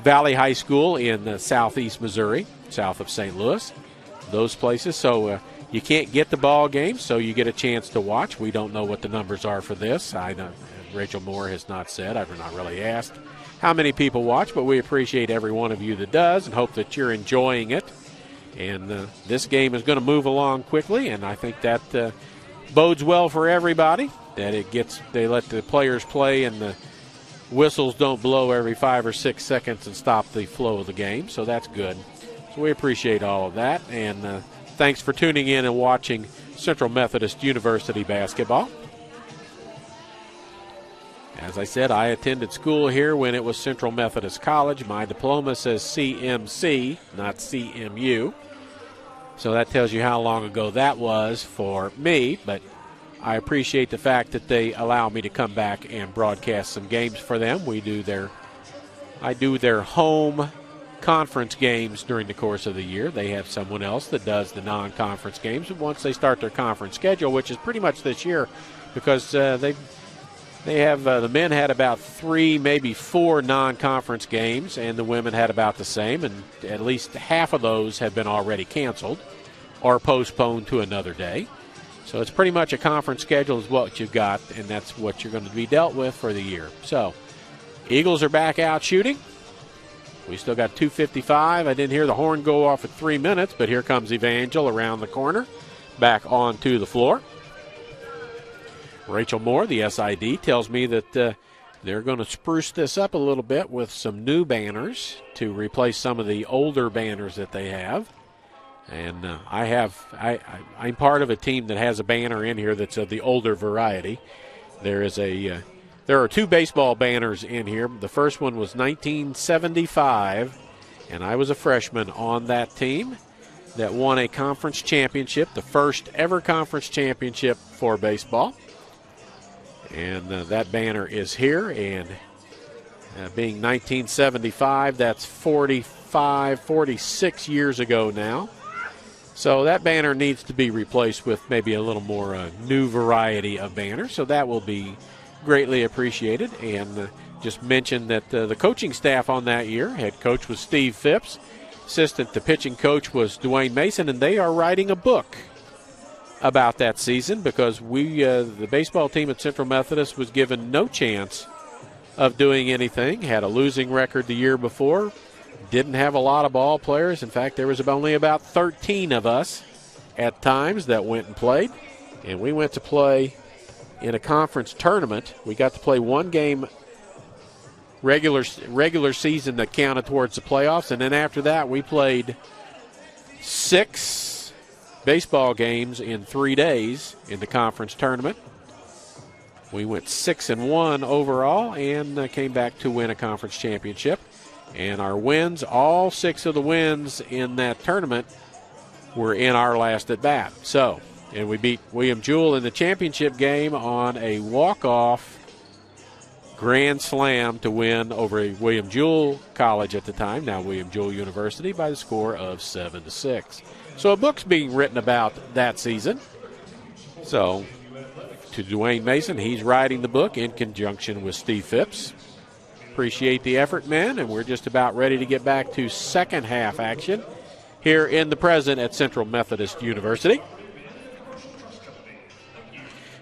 Valley High School in southeast Missouri, south of St. Louis, those places. So you can't get the ball game, so you get a chance to watch. We don't know what the numbers are for this. Rachel Moore has not said. I've not really asked how many people watch, but we appreciate every one of you that does and hope that you're enjoying it. And this game is going to move along quickly, and I think that bodes well for everybody, that they let the players play and the whistles don't blow every 5 or 6 seconds and stop the flow of the game. So that's good. So we appreciate all of that, and thanks for tuning in and watching Central Methodist University basketball. As I said, I attended school here when it was Central Methodist College. My diploma says CMC, not CMU. So that tells you how long ago that was for me. But I appreciate the fact that they allow me to come back and broadcast some games for them. I do their home conference games during the course of the year. They have someone else that does the non-conference games once they start their conference schedule, which is pretty much this year, because they have the men had about 3, maybe 4 non-conference games, and the women had about the same, and at least half of those have been already canceled or postponed to another day. So it's pretty much a conference schedule is what you've got, and that's what you're going to be dealt with for the year. So Eagles are back out shooting. We still got 2:55. I didn't hear the horn go off at 3 minutes, but here comes Evangel around the corner, back onto the floor. Rachel Moore, the SID, tells me that they're going to spruce this up a little bit with some new banners to replace some of the older banners that they have. And I'm part of a team that has a banner in here that's of the older variety. There are 2 baseball banners in here. The first one was 1975, and I was a freshman on that team that won a conference championship, the first ever conference championship for baseball. And that banner is here, and being 1975, that's 46 years ago now. So that banner needs to be replaced with maybe a little more new variety of banners, so that will be greatly appreciated. And just mention that the coaching staff on that year, head coach was Steve Phipps, assistant to pitching coach was Dwayne Mason, and they are writing a book about that season because the baseball team at Central Methodist was given no chance of doing anything, had a losing record the year before, didn't have a lot of ball players. In fact, there was only about 13 of us at times that went and played, and we went to play in a conference tournament. We got to play one game regular season that counted towards the playoffs, and then after that we played 6 baseball games in 3 days in the conference tournament. We went 6-1 overall and came back to win a conference championship. And our wins, all 6 of the wins in that tournament were in our last at bat. So, and we beat William Jewell in the championship game on a walk-off grand slam to win over William Jewell College at the time, now William Jewell University, by the score of 7-6. So a book's being written about that season. So to Dwayne Mason, he's writing the book in conjunction with Steve Phipps. Appreciate the effort, men, and we're just about ready to get back to second half action here in the present at Central Methodist University.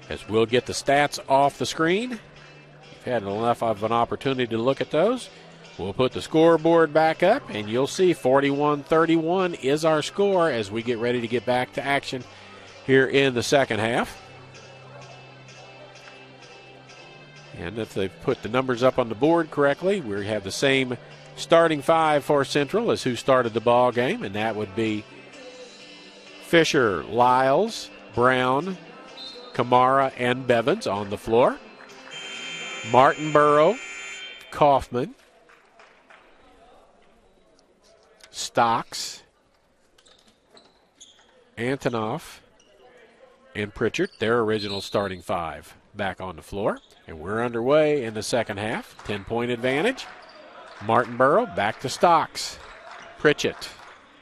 As we'll get the stats off the screen. You've had enough of an opportunity to look at those. We'll put the scoreboard back up, and you'll see 41-31 is our score as we get ready to get back to action here in the second half. And if they've put the numbers up on the board correctly, we have the same starting 5 for Central as who started the ball game, and that would be Fisher, Lyles, Brown, Kamara, and Bevins on the floor. Martinborough, Kaufman, Stocks, Antonoff, and Pritchard, their original starting 5, back on the floor. And we're underway in the second half. 10-point advantage. Martinborough back to Stocks. Pritchett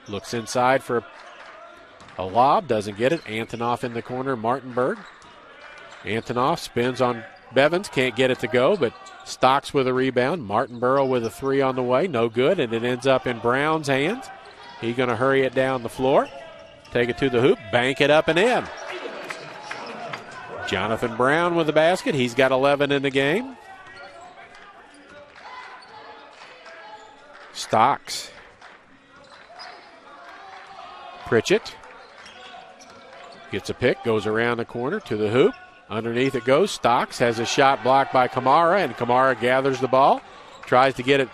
looks inside for a lob, doesn't get it. Antonoff in the corner, Martinberg. Antonoff spins on Bevins, can't get it to go, but Stocks with a rebound. Martinborough with a 3 on the way, no good, and it ends up in Brown's hands. He's going to hurry it down the floor, take it to the hoop, bank it up and in. Jonathan Brown with the basket. He's got 11 in the game. Stocks. Pritchett gets a pick, goes around the corner to the hoop. Underneath it goes. Stocks has a shot blocked by Kamara, and Kamara gathers the ball, tries to get it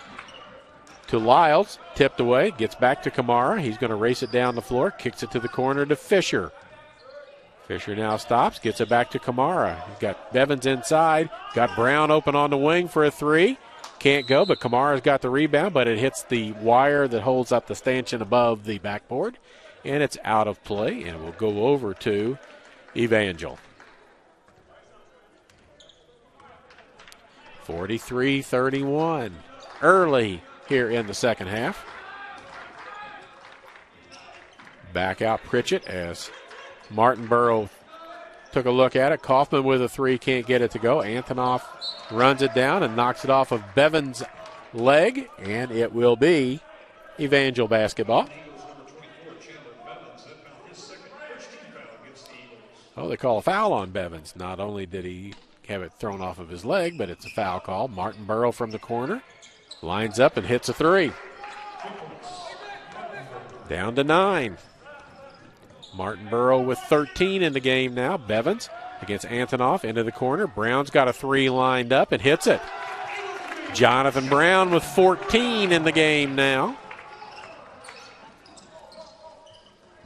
to Lyles, tipped away, gets back to Kamara. He's going to race it down the floor, kicks it to the corner to Fisher. Fisher now stops, gets it back to Kamara. He's got Bevins inside, got Brown open on the wing for a 3. Can't go, but Kamara's got the rebound, but it hits the wire that holds up the stanchion above the backboard, and it's out of play, and it will go over to Evangel. 43-31 early here in the second half. Back out Pritchett as Martinborough took a look at it. Kaufman with a three, can't get it to go. Antonoff runs it down and knocks it off of Bevan's leg, and it will be Evangel basketball. Oh, they call a foul on Bevins. Not only did he have it thrown off of his leg, but it's a foul call. Martinborough from the corner lines up and hits a three. Down to 9. Martinborough with 13 in the game now. Bevins against Antonoff into the corner. Brown's got a three lined up and hits it. Jonathan Brown with 14 in the game now.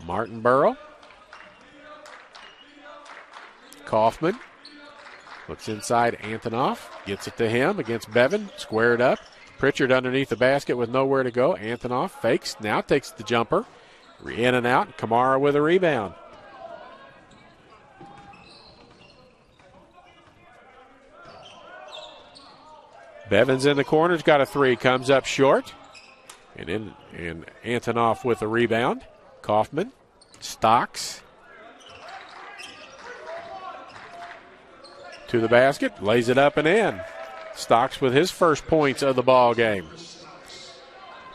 Martinborough. Kaufman looks inside. Antonoff gets it to him against Bevan. Squared up. Pritchard underneath the basket with nowhere to go. Antonoff fakes. Now takes the jumper. In and out. Kamara with a rebound. Bevan's in the corner's got a three. Comes up short. And Antonoff with a rebound. Kaufman. Stocks. To the basket. Lays it up and in. Stocks with his first points of the ball game.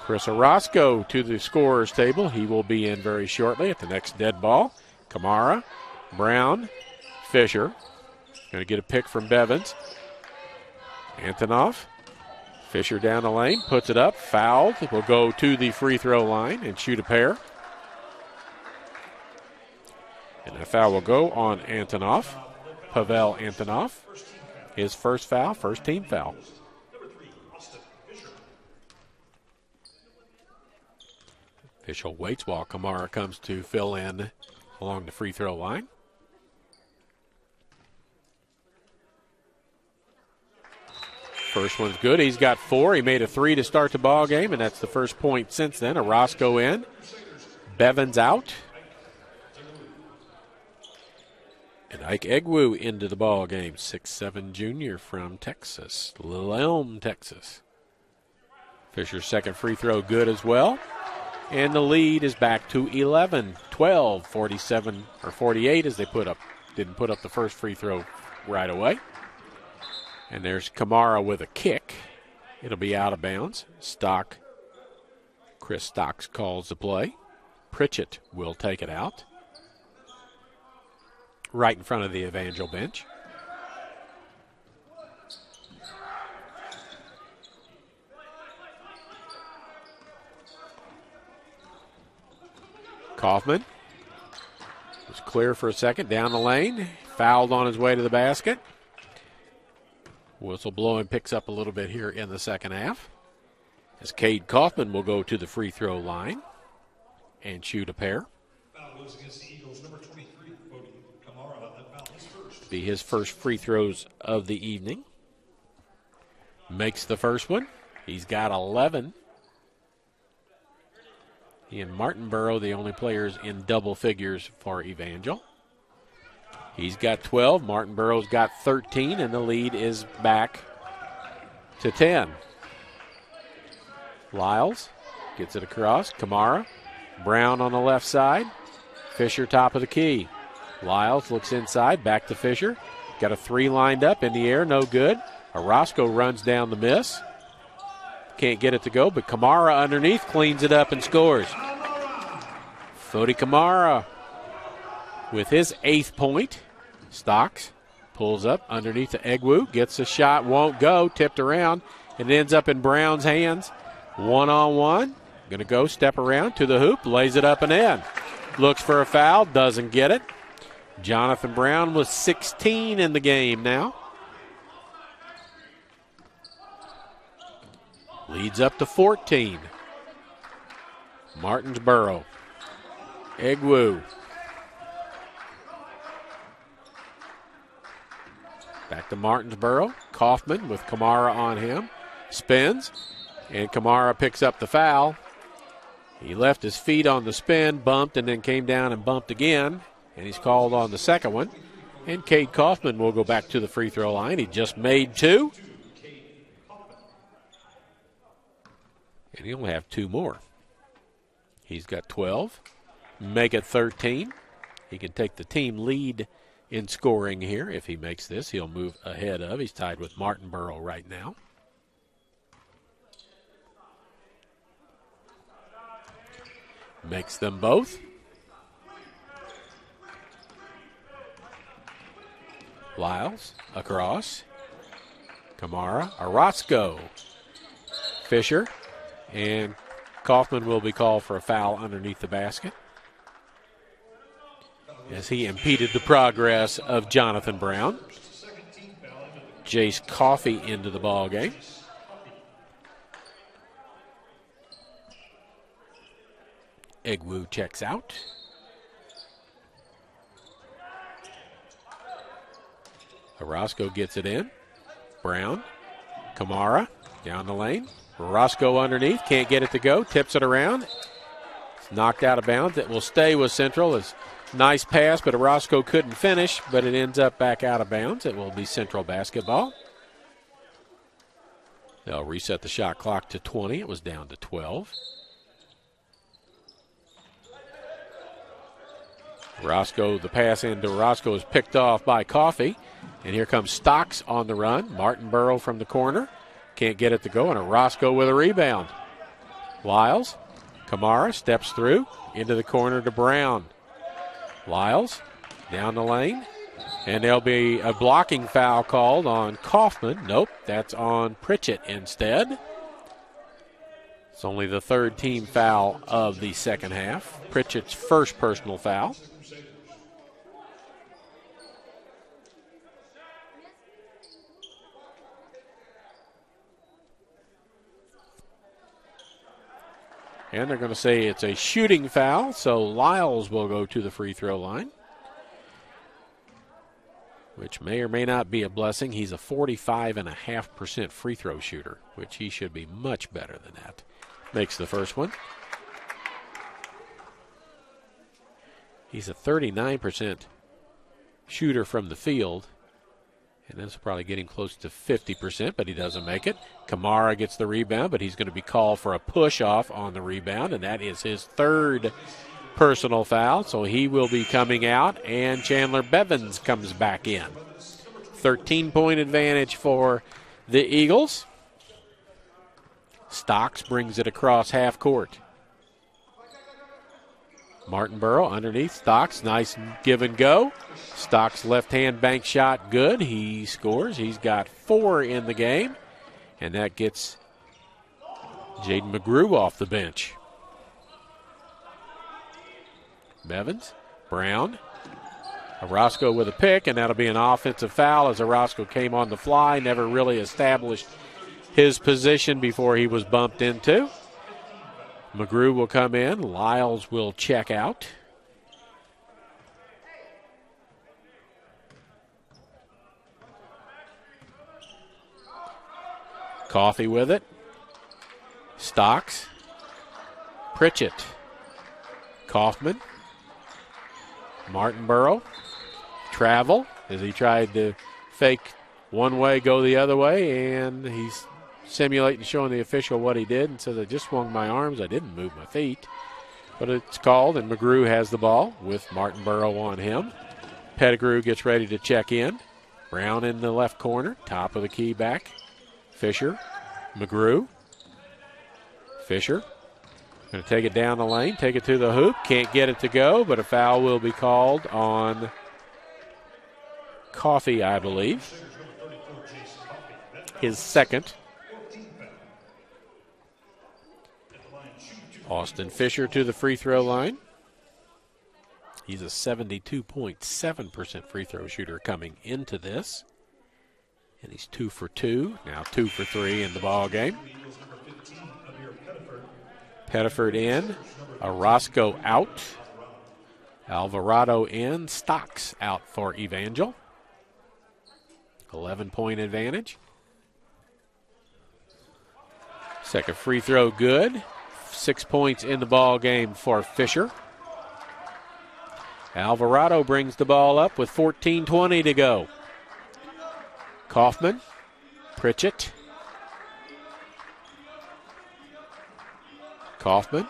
Chris Orozco to the scorer's table. He will be in very shortly at the next dead ball. Kamara, Brown, Fisher. Going to get a pick from Bevins. Antonoff. Fisher down the lane. Puts it up. Fouled. Will go to the free throw line and shoot a pair. And that foul will go on Antonoff. Pavel Antonoff. His first foul, first team foul. Official waits while Kamara comes to fill in along the free throw line. First one's good. He's got 4. He made a 3 to start the ball game, and that's the first point since then. Orozco in. Bevins out. And Ike Egwu into the ball game. 6'7" junior from Texas, Little Elm, Texas. Fisher's second free throw good as well. And the lead is back to 11, 12, 47 or 48 as they didn't put up the first free throw right away. And there's Kamara with a kick. It'll be out of bounds. Chris Stocks calls the play. Pritchett will take it out. Right in front of the Evangel bench. Kaufman was clear for a second, down the lane, fouled on his way to the basket. Whistle blowing picks up a little bit here in the second half. As Cade Kaufman will go to the free throw line and shoot a pair. Foul goes against the Eagles, number 23, Cody Kamara. That foul is first. Be his first free throws of the evening. Makes the first one. He's got 11. He and Martinborough, the only players in double figures for Evangel. He's got 12. Martinborough's got 13, and the lead is back to 10. Lyles gets it across. Kamara. Brown on the left side. Fisher top of the key. Lyles looks inside. Back to Fisher. Got a 3 lined up in the air. No good. Orozco runs down the miss. Can't get it to go, but Kamara underneath cleans it up and scores. Fody Kamara with his 8th point. Stocks pulls up underneath to Egwu. Gets a shot, won't go. Tipped around. It ends up in Brown's hands. 1-on-1. Going to go step around to the hoop. Lays it up and in. Looks for a foul. Doesn't get it. Jonathan Brown was 16 in the game now. Leads up to 14. Martinsboro. Egwu. Back to Martinsboro. Kaufman with Kamara on him. Spins. And Kamara picks up the foul. He left his feet on the spin, bumped, and then came down and bumped again. And he's called on the second one. And Cade Kaufman will go back to the free throw line. He just made 2. And he'll have 2 more. He's got 12. make it 13. He can take the team lead in scoring here. If he makes this, he'll move ahead of. He's tied with Martinborough right now. Makes them both. Lyles across. Kamara, Orozco, Fisher, and Kaufman will be called for a foul underneath the basket as he impeded the progress of Jonathan Brown. Jace Coffey into the ball game. Egwu checks out. Orozco gets it in. Brown, Kamara, down the lane. Orozco underneath, can't get it to go, tips it around. It's knocked out of bounds. It will stay with Central. It's nice pass, but Orozco couldn't finish, but it ends up back out of bounds. It will be Central basketball. They'll reset the shot clock to 20. It was down to 12. Orozco, the pass into Orozco is picked off by Coffey. And here comes Stocks on the run. Martinborough from the corner. Can't get it to go, and Orozco with a rebound. Lyles, Kamara steps through into the corner to Brown. Lyles down the lane. And there'll be a blocking foul called on Kaufman. Nope, that's on Pritchett instead. It's only the third team foul of the second half. Pritchett's first personal foul. And they're going to say it's a shooting foul, so Lyles will go to the free throw line, which may or may not be a blessing. He's a 45.5% free throw shooter, which he should be much better than that. Makes the first one. He's a 39% shooter from the field, and this will probably get him close to 50%, but he doesn't make it. Kamara gets the rebound, but he's going to be called for a push-off on the rebound, and that is his third personal foul, so he will be coming out, and Chandler Bevins comes back in. 13-point advantage for the Eagles. Stocks brings it across half court. Martinborough underneath. Stocks, nice give and go. Stocks left-hand bank shot, good. He scores. He's got 4 in the game, and that gets Jaden McGrew off the bench. Bevins, Brown, Orozco with a pick, and that'll be an offensive foul as Orozco came on the fly, never really established his position before he was bumped into. McGrew will come in. Lyles will check out. Coffey with it. Stocks. Pritchett. Kaufman. Martinborough. Travel as he tried to fake one way, go the other way, and he's simulating, showing the official what he did, and says, I just swung my arms, I didn't move my feet. But it's called, and McGrew has the ball with Martinborough on him. Pettigrew gets ready to check in. Brown in the left corner, top of the key back. Fisher, McGrew. Fisher, going to take it down the lane, take it to the hoop, can't get it to go, but a foul will be called on Coffey, I believe. His second. Austin Fisher to the free throw line. He's a 72.7% free throw shooter coming into this. And he's 2 for 2, now 2 for 3 in the ball game. Pettiford in, Orozco out, Alvarado in, Stocks out for Evangel. 11-point advantage. Second free throw good. 6 points in the ball game for Fisher. Alvarado brings the ball up with 14:20 to go. Kaufman, Pritchett. Kaufman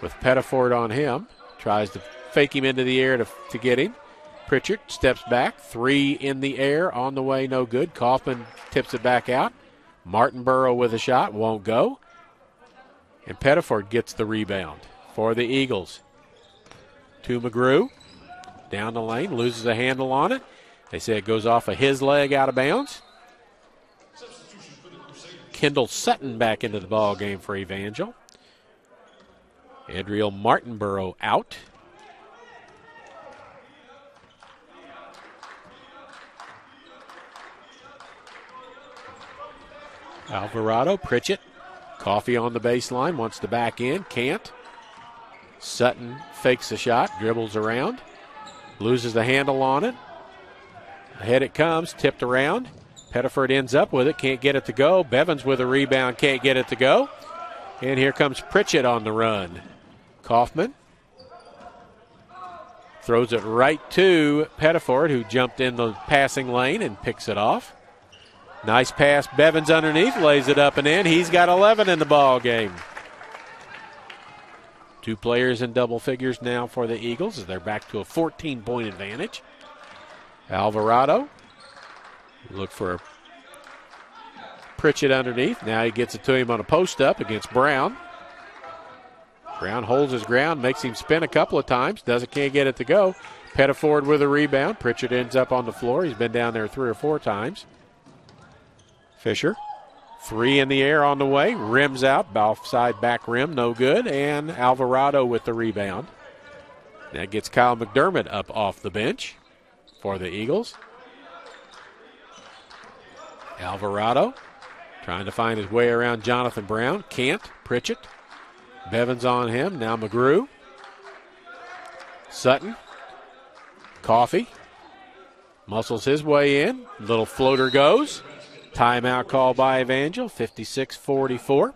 with Pettiford on him. Tries to fake him into the air to get him. Pritchett steps back. 3 in the air. On the way, no good. Kaufman tips it back out. Martinborough with a shot. Won't go. And Pettiford gets the rebound for the Eagles. To McGrew. Down the lane. Loses a handle on it. They say it goes off of his leg out of bounds. Kendall Sutton back into the ball game for Evangel. Adriel Martinborough out. Alvarado, Pritchett. Coffee on the baseline, wants to back in, can't. Sutton fakes the shot, dribbles around, loses the handle on it. Ahead it comes, tipped around. Pettiford ends up with it, can't get it to go. Bevins with a rebound, can't get it to go. And here comes Pritchett on the run. Kaufman throws it right to Pettiford, who jumped in the passing lane and picks it off. Nice pass. Bevins underneath, lays it up and in. He's got 11 in the ball game. 2 players in double figures now for the Eagles as they're back to a 14-point advantage. Alvarado look for Pritchett underneath. Now he gets it to him on a post-up against Brown. Brown holds his ground, makes him spin a couple of times. Can't get it to go. Pettiford with a rebound. Pritchett ends up on the floor. He's been down there 3 or 4 times. Fisher, 3 in the air on the way. Rims out, offside back rim, no good. And Alvarado with the rebound. That gets Kyle McDermott up off the bench for the Eagles. Alvarado trying to find his way around Jonathan Brown. Can't. Pritchett. Bevins on him. Now McGrew. Sutton. Coffee. Muscles his way in. Little floater goes. Timeout call by Evangel. 56-44.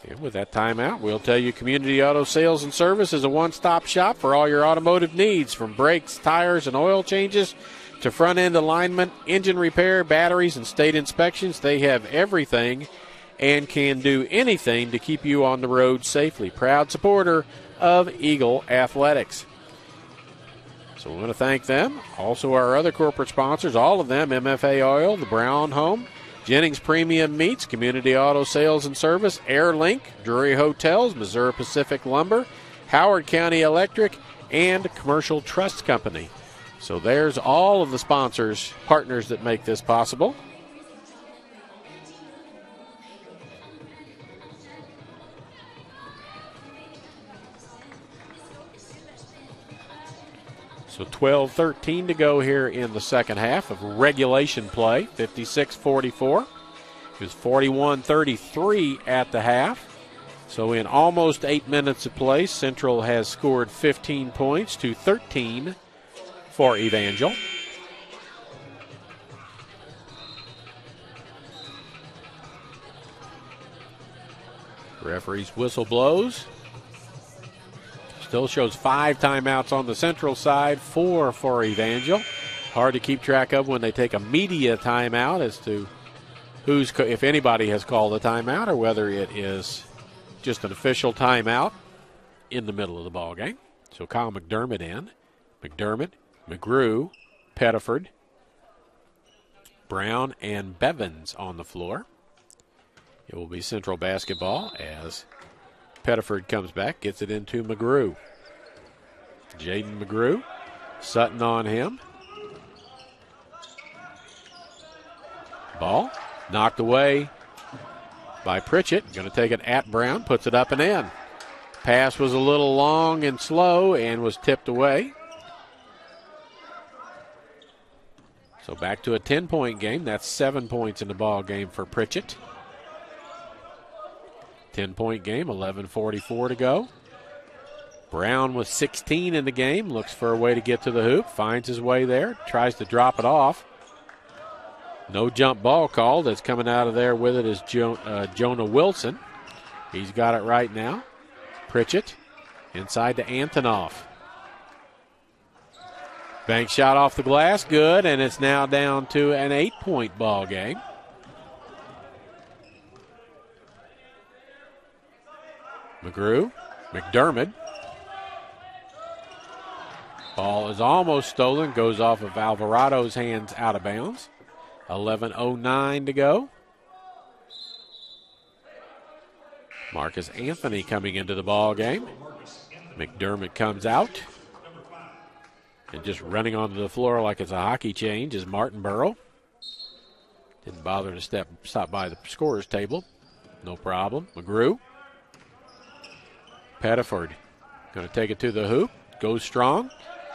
And with that timeout, we'll tell you Community Auto Sales and Service is a one-stop shop for all your automotive needs, from brakes, tires, and oil changes to front-end alignment, engine repair, batteries, and state inspections. They have everything and can do anything to keep you on the road safely. Proud supporter of Eagle Athletics. So we want to thank them. Also our other corporate sponsors, all of them, MFA Oil, the Brown Home, Jennings Premium Meats, Community Auto Sales and Service, AirLink, Drury Hotels, Missouri Pacific Lumber, Howard County Electric, and Commercial Trust Company. So there's all of the sponsors, partners that make this possible. So 12-13 to go here in the second half of regulation play, 56-44. It was 41-33 at the half. So in almost 8 minutes of play, Central has scored 15 points to 13 for Evangel. Referee's whistle blows. Still shows 5 timeouts on the Central side, 4 for Evangel. Hard to keep track of when they take a media timeout as to if anybody has called a timeout or whether it is just an official timeout in the middle of the ball game. So Kyle McDermott in. McDermott, McGrew, Pettiford, Brown, and Bevins on the floor. It will be Central basketball as Pettiford comes back, gets it into McGrew. Jaden McGrew, Sutton on him. Ball knocked away by Pritchett. Going to take it at Brown, puts it up and in. Pass was a little long and slow and was tipped away. So back to a 10-point game. That's 7 points in the ball game for Pritchett. 10-point game, 11:44 to go. Brown with 16 in the game, looks for a way to get to the hoop, finds his way there, tries to drop it off. No jump ball called. That's coming out of there with it is Jonah Wilson. He's got it right now. Pritchett inside to Antonoff. Bank shot off the glass, good, and it's now down to an 8-point ball game. McGrew. McDermott. Ball is almost stolen. Goes off of Alvarado's hands out of bounds. 11:09 to go. Marcus Anthony coming into the ball game. McDermott comes out. And just running onto the floor like it's a hockey change is Martin Burrow. Didn't bother to stop by the scorer's table. No problem. McGrew. Pettiford going to take it to the hoop. Goes strong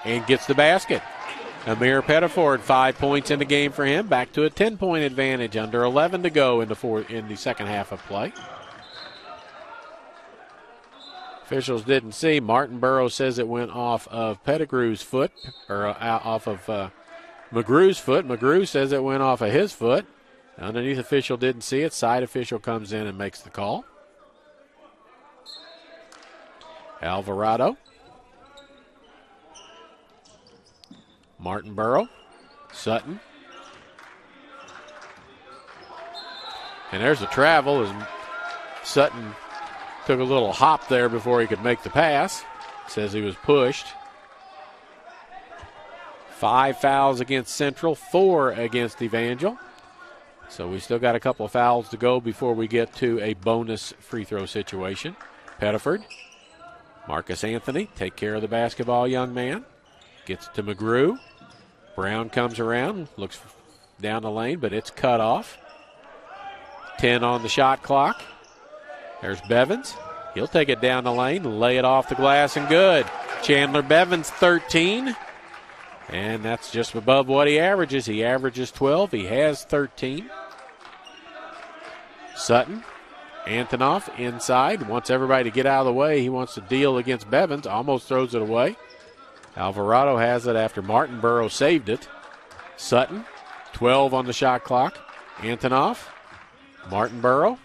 and gets the basket. Amir Pettiford, 5 points in the game for him. Back to a 10-point advantage. Under 11 to go in the second half of play. Officials didn't see. Martin Burrow says it went off of Pettigrew's foot, or off of McGrew's foot. McGrew says it went off of his foot. Underneath official didn't see it. Side official comes in and makes the call. Alvarado. Martin Burrow. Sutton. And there's the travel as Sutton took a little hop there before he could make the pass. Says he was pushed. 5 fouls against Central, 4 against Evangel. So we still got a couple of fouls to go before we get to a bonus free throw situation. Pettiford. Marcus Anthony, take care of the basketball, young man. Gets to McGrew. Brown comes around, looks down the lane, but it's cut off. 10 on the shot clock. There's Bevins. He'll take it down the lane, lay it off the glass, and good. Chandler Bevins, 13. And that's just above what he averages. He averages 12. He has 13. Sutton. Antonoff inside. Wants everybody to get out of the way. He wants to deal against Bevins. Almost throws it away. Alvarado has it after Martin Burrow saved it. Sutton. 12 on the shot clock. Antonoff. Martin Burrow.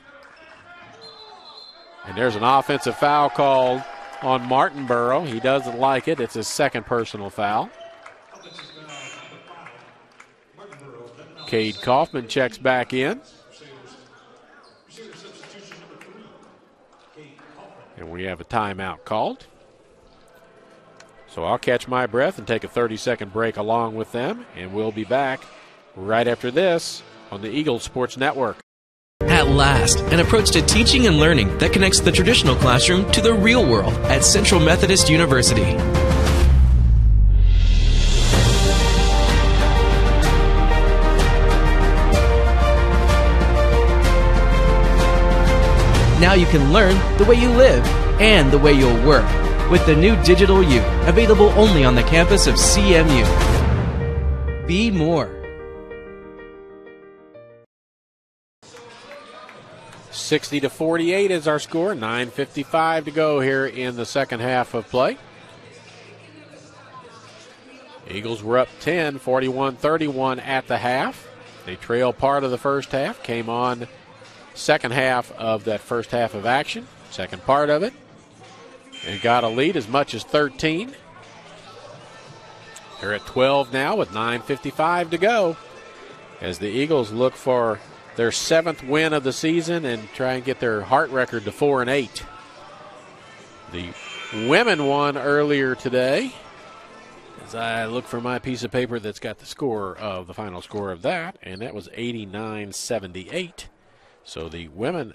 And there's an offensive foul called on Martin Burrow. He doesn't like it. It's his second personal foul. Cade Kaufman checks back in. And we have a timeout called. So I'll catch my breath and take a 30-second break along with them. And we'll be back right after this on the Eagles Sports Network. At last, an approach to teaching and learning that connects the traditional classroom to the real world at Central Methodist University. Now you can learn the way you live and the way you'll work with the new Digital U, available only on the campus of CMU. Be more. 60-48 is our score. 9:55 to go here in the second half of play. Eagles were up 10, 41-31 at the half. They trailed part of the first half, came on second half of that first half of action, second part of it, and got a lead as much as 13. They're at 12 now with 9:55 to go as the Eagles look for their 7th win of the season and try and get their Hart record to 4-8. The women won earlier today. As I look for my piece of paper that's got the score of the final score of that, and that was 89-78. So the women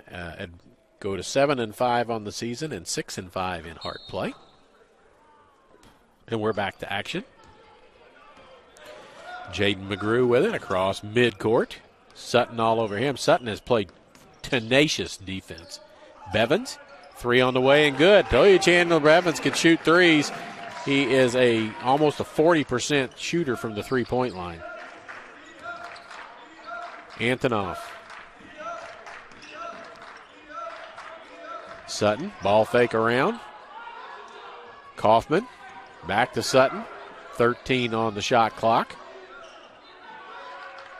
go to 7-5 on the season and 6-5 in Hart play. And we're back to action. Jaden McGrew with it across midcourt. Sutton all over him. Sutton has played tenacious defense. Bevins, 3 on the way and good. Told you Chandler Bevins could shoot threes. He is almost a 40% shooter from the three-point line. Antonoff. Sutton, ball fake around. Kaufman, back to Sutton. 13 on the shot clock.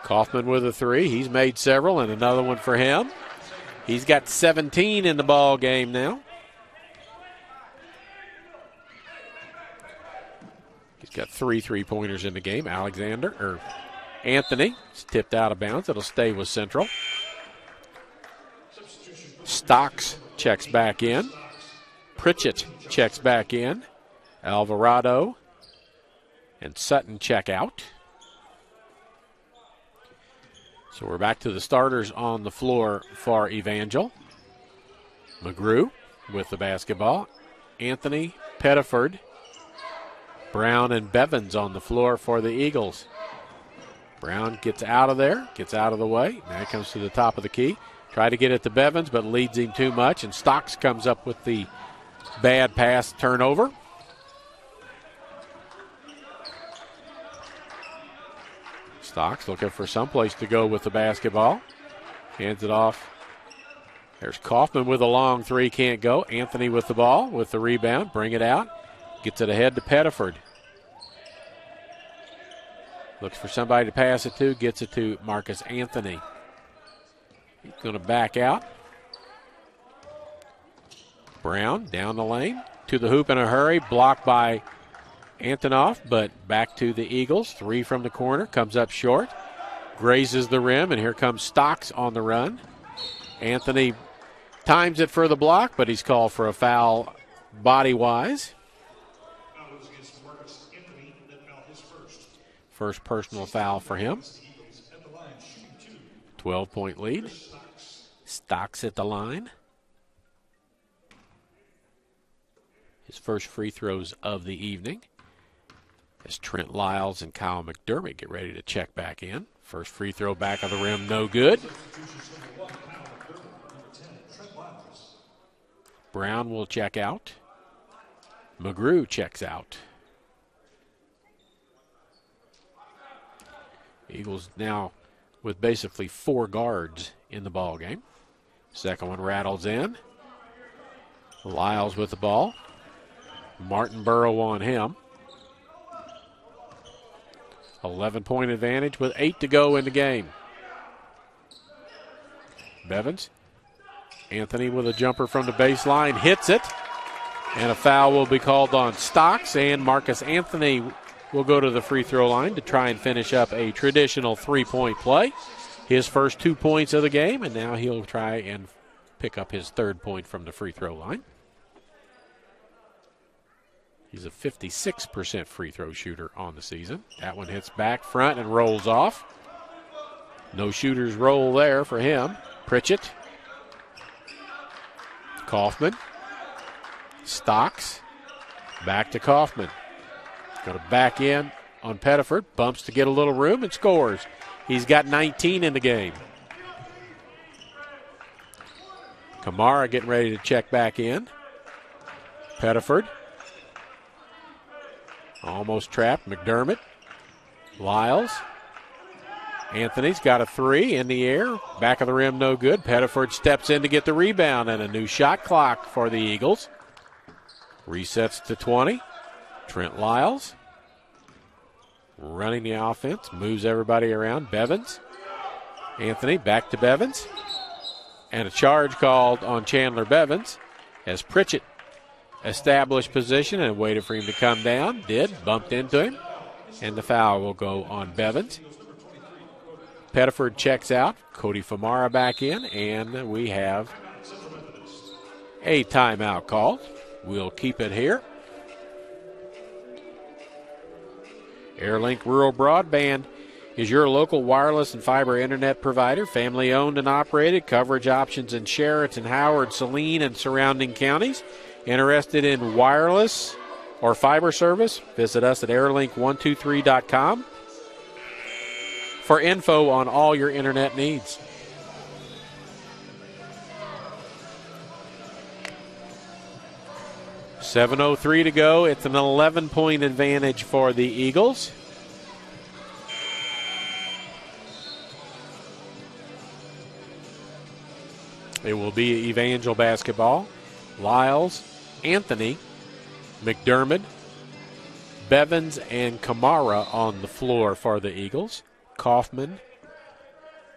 Kaufman with a 3. He's made several, and another one for him. He's got 17 in the ball game now. He's got 3 3-pointers in the game. Anthony is tipped out of bounds. It'll stay with Central. Stocks checks back in. Pritchett checks back in. Alvarado and Sutton check out. So we're back to the starters on the floor for Evangel. McGrew with the basketball. Anthony, Pettiford, Brown, and Bevins on the floor for the Eagles. Brown gets out of there, gets out of the way. Now he comes to the top of the key. Try to get it to Bevins, but leads him too much, and Stocks comes up with the bad pass turnover. Stocks looking for someplace to go with the basketball. Hands it off. There's Kaufman with a long three, can't go. Anthony with the ball, with the rebound, bring it out. Gets it ahead to Pettiford. Looks for somebody to pass it to, gets it to Marcus Anthony. He's going to back out. Brown down the lane, to the hoop in a hurry, blocked by Antonoff, but back to the Eagles. Three from the corner, comes up short, grazes the rim, and here comes Stocks on the run. Anthony times it for the block, but he's called for a foul body-wise. First personal foul for him. 12-point lead. Stocks at the line. His first free throws of the evening. As Trent Lyles and Kyle McDermott get ready to check back in. First free throw back of the rim, no good. Brown will check out. McGrew checks out. Eagles now with basically four guards in the ball game. Second one rattles in. Lyles with the ball. Martinborough on him. 11-point advantage with 8 to go in the game. Bevins. Anthony with a jumper from the baseline, hits it. And a foul will be called on Stocks, and Marcus Anthony will go to the free throw line to try and finish up a traditional three-point play. His first 2 points of the game, and now he'll try and pick up his third point from the free throw line. He's a 56% free throw shooter on the season. That one hits back front and rolls off. No shooter's roll there for him. Pritchett. Kaufman. Stocks. Back to Kaufman. Got to back in on Pettiford. Bumps to get a little room and scores. He's got 19 in the game. Kamara getting ready to check back in. Pettiford. Almost trapped. McDermott. Lyles. Anthony's got a three in the air. Back of the rim, no good. Pettiford steps in to get the rebound, and a new shot clock for the Eagles. Resets to 20. Trent Lyles running the offense. Moves everybody around. Bevins. Anthony back to Bevins. And a charge called on Chandler Bevins as Pritchett established position and waited for him to come down. Did. Bumped into him. And the foul will go on Bevins. Pettiford checks out. Cody Famara back in. And we have a timeout called. We'll keep it here. AirLink Rural Broadband is your local wireless and fiber internet provider. Family owned and operated. Coverage options in Sheraton, Howard, Saline, and surrounding counties. Interested in wireless or fiber service? Visit us at airlink123.com for info on all your internet needs. .703 to go. It's an 11-point advantage for the Eagles. It will be Evangel basketball. Lyles, Anthony, McDermott, Bevins, and Kamara on the floor for the Eagles. Kaufman,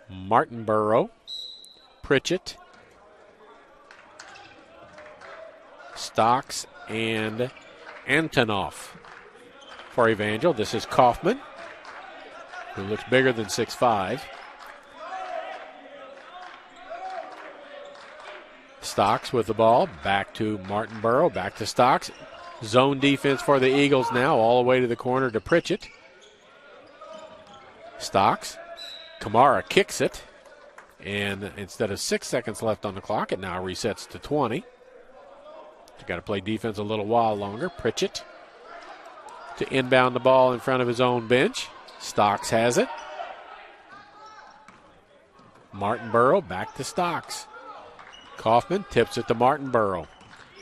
Martinborough, Pritchett, Stocks, and Antonoff for Evangel. This is Kaufman, who looks bigger than 6'5". Stocks with the ball. Back to Martinborough. Back to Stocks. Zone defense for the Eagles now. All the way to the corner to Pritchett. Stocks. Kamara kicks it. And instead of 6 seconds left on the clock, it now resets to 20. You've got to play defense a little while longer. Pritchett to inbound the ball in front of his own bench. Stocks has it. Martinborough back to Stocks. Kaufman tips it to Martinborough.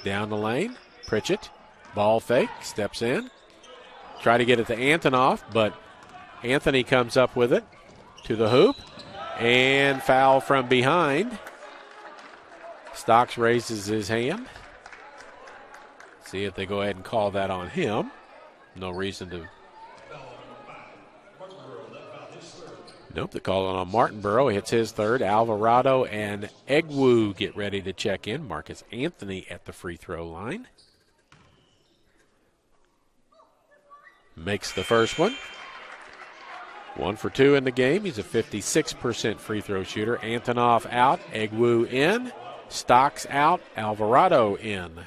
Down the lane. Pritchett. Ball fake. Steps in. Try to get it to Antonoff, but Anthony comes up with it to the hoop. And foul from behind. Stocks raises his hand. See if they go ahead and call that on him. No reason to. Nope, they call it on Martinborough. Hits his third. Alvarado and Egwu get ready to check in. Marcus Anthony at the free throw line. Makes the first one. 1 for 2 in the game. He's a 56% free throw shooter. Antonoff out. Egwu in. Stocks out. Alvarado in.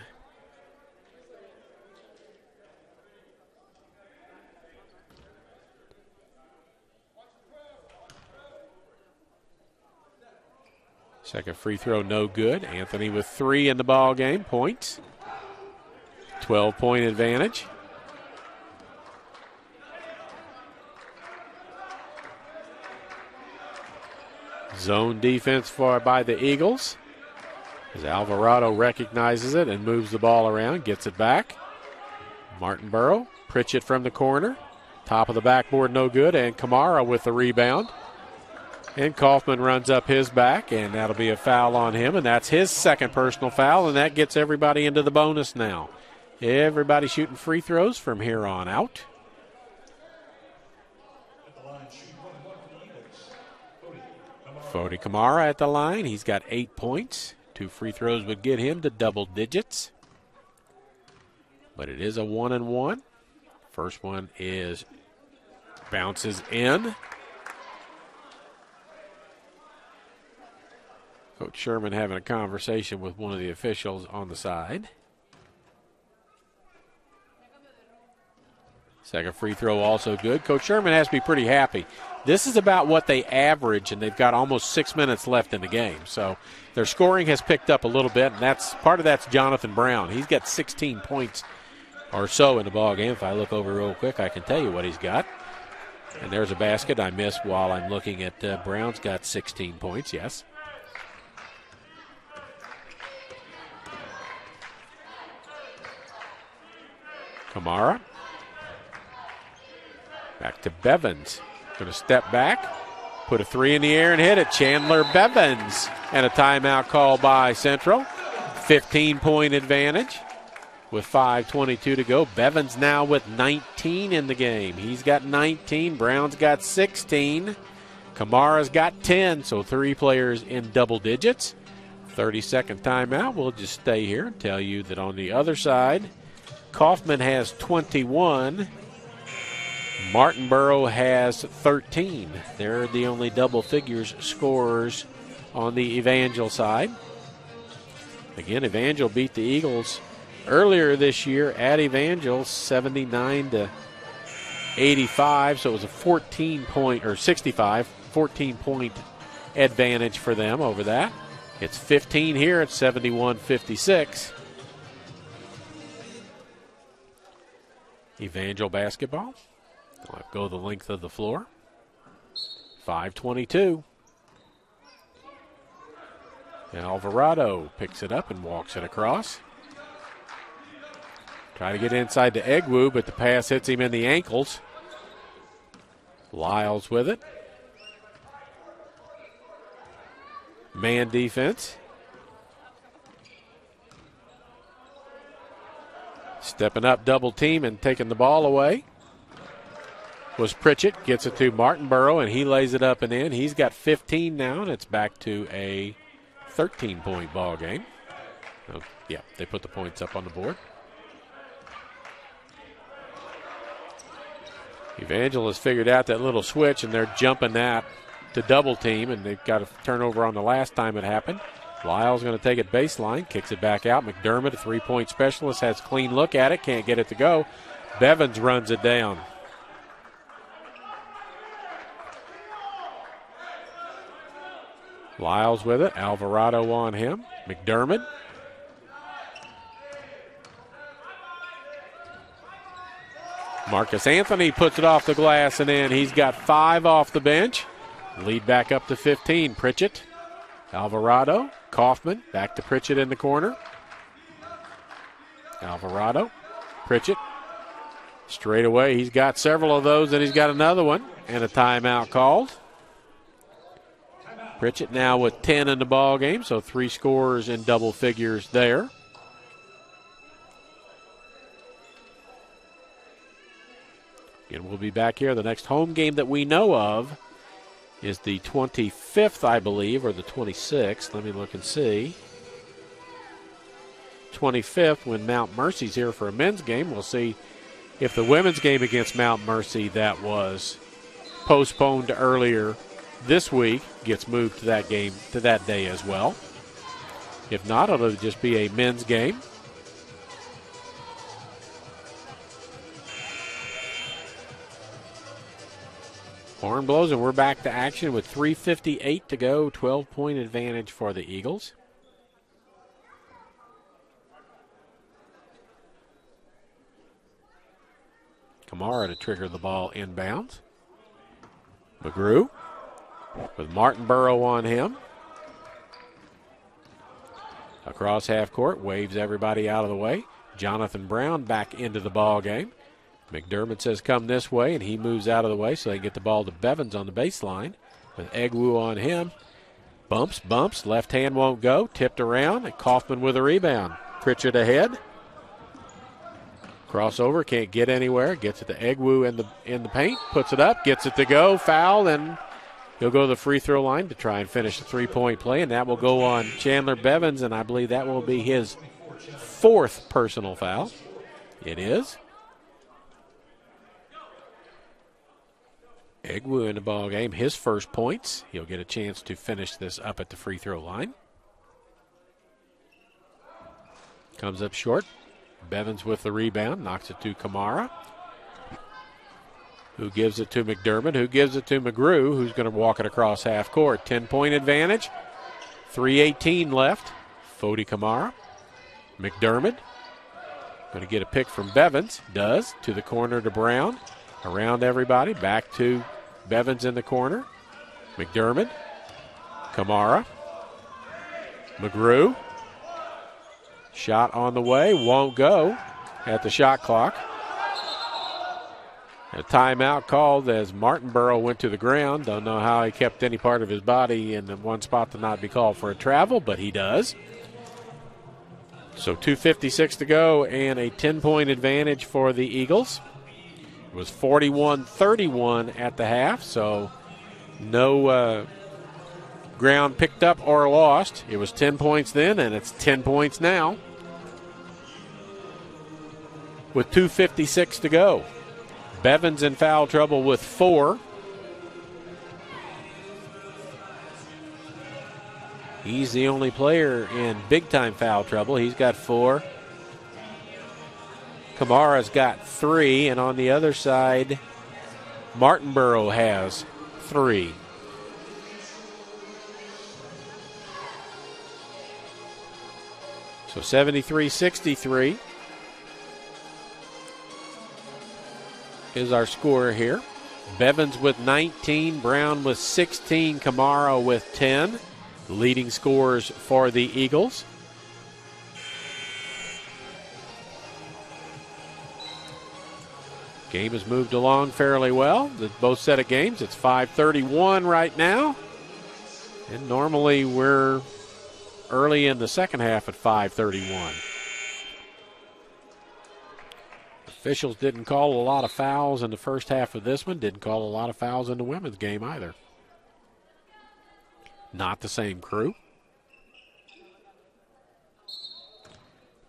Second free throw, no good. Anthony with 3 in the ball game. Points. 12-point advantage. Zone defense by the Eagles. As Alvarado recognizes it and moves the ball around, gets it back. Martinborough, Pritchett from the corner. Top of the backboard, no good. And Kamara with the rebound. And Kaufman runs up his back, and that'll be a foul on him, and that's his second personal foul, and that gets everybody into the bonus now. Everybody shooting free throws from here on out. Fody Kamara at the line. He's got 8 points. 2 free throws would get him to double digits. But it is a 1-and-1. First one bounces in. Coach Sherman having a conversation with one of the officials on the side. Second free throw also good. Coach Sherman has to be pretty happy. This is about what they average, and they've got almost 6 minutes left in the game. So their scoring has picked up a little bit, and part of that's Jonathan Brown. He's got 16 points or so in the ball game. If I look over real quick, I can tell you what he's got. And there's a basket I missed while I'm looking at Brown's got 16 points, yes. Kamara. Back to Bevins. Going to step back, put a 3 in the air and hit it. Chandler Bevins. And a timeout call by Central. 15-point advantage with 5:22 to go. Bevins now with 19 in the game. He's got 19. Brown's got 16. Kamara's got 10, so 3 players in double digits. 30-second timeout. We'll just stay here and tell you that on the other side, Kaufman has 21. Martinborough has 13. They're the only double figures scorers on the Evangel side. Again, Evangel beat the Eagles earlier this year at Evangel 79-85, so it was a 14-point advantage for them over that. It's 15 here at 71-56. Evangel basketball. I'll go the length of the floor. 5:22. Alvarado picks it up and walks it across. Try to get inside to Egwu, but the pass hits him in the ankles. Lyles with it. Man defense. Stepping up, double team, and taking the ball away was Pritchett. Gets it to Martinborough, and he lays it up and in. He's got 15 now, and it's back to a 13-point ball game. Oh, yeah, they put the points up on the board. Evangel has figured out that little switch, and they're jumping that to double team, and they've got a turnover on the last time it happened. Lyle's going to take it baseline, kicks it back out. McDermott, a three-point specialist, has a clean look at it, can't get it to go. Bevins runs it down. Lyles with it, Alvarado on him. McDermott. Marcus Anthony puts it off the glass and in. He's got 5 off the bench. Lead back up to 15. Pritchett, Alvarado, Kaufman, back to Pritchett in the corner. Alvarado, Pritchett, straight away. He's got several of those, and he's got another one, and a timeout called. Pritchett now with 10 in the ball game, so 3 scores in double figures there. Again, we'll be back here. The next home game that we know of is the 25th, I believe, or the 26th. Let me look and see. 25th, when Mount Mercy's here for a men's game. We'll see if the women's game against Mount Mercy that was postponed earlier this week gets moved to that game, to that day as well. If not, it'll just be a men's game. Horn blows, and we're back to action with 3:58 to go. 12-point advantage for the Eagles. Kamara to trigger the ball inbounds. McGrew with Martinborough on him. Across half court, waves everybody out of the way. Jonathan Brown back into the ball game. McDermott says come this way, and he moves out of the way so they get the ball to Bevins on the baseline with Egwu on him. Bumps, left hand won't go, tipped around, and Kaufman with a rebound. Pritchett ahead. Crossover, can't get anywhere, gets it to Egwu in the paint, puts it up, gets it to go, foul, and he'll go to the free throw line to try and finish the three-point play, and that will go on Chandler Bevins, and I believe that will be his 4th personal foul. It is. Egwu in the ball game, his first points. He'll get a chance to finish this up at the free throw line. Comes up short. Bevins with the rebound, knocks it to Kamara, who gives it to McDermott, who gives it to McGrew, who's going to walk it across half court. 10-point advantage, 3:18 left. Fody Kamara, McDermott, going to get a pick from Bevins, does, to the corner to Brown, around everybody, back to Bevins in the corner. McDermott, Kamara, McGrew. Shot on the way, won't go at the shot clock. A timeout called as Martinborough went to the ground. Don't know how he kept any part of his body in the one spot to not be called for a travel, but he does. So 2:56 to go and a 10-point advantage for the Eagles. It was 41-31 at the half, so no ground picked up or lost. It was 10 points then, and it's 10 points now. With 2:56 to go. Bevins in foul trouble with 4. He's the only player in big-time foul trouble. He's got 4. Kamara's got 3, and on the other side, Martinborough has 3. So 73-63 is our score here. Bevins with 19, Brown with 16, Kamara with 10. Leading scorers for the Eagles. Game has moved along fairly well. Both set of games. It's 5:31 right now. And normally we're early in the second half at 5:31. Officials didn't call a lot of fouls in the first half of this one. Didn't call a lot of fouls in the women's game either. Not the same crew.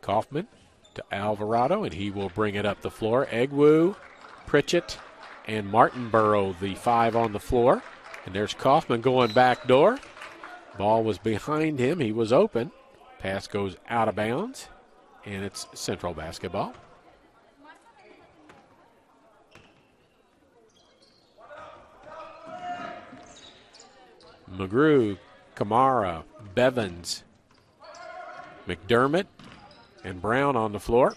Kaufman to Alvarado, and he will bring it up the floor. Egwu, Pritchett, and Martinborough, the 5 on the floor. And there's Kaufman going back door. Ball was behind him. He was open. Pass goes out of bounds, and it's Central basketball. McGrew, Kamara, Bevins, McDermott, and Brown on the floor.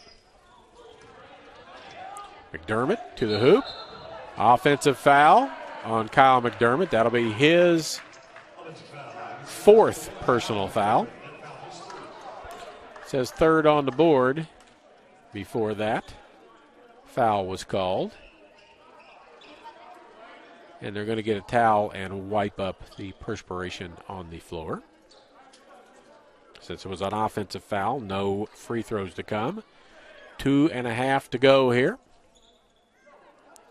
McDermott to the hoop. Offensive foul on Kyle McDermott. That'll be his fourth personal foul. Says third on the board. Before that, foul was called. And they're going to get a towel and wipe up the perspiration on the floor. Since it was an offensive foul, no free throws to come. 2.5 to go here.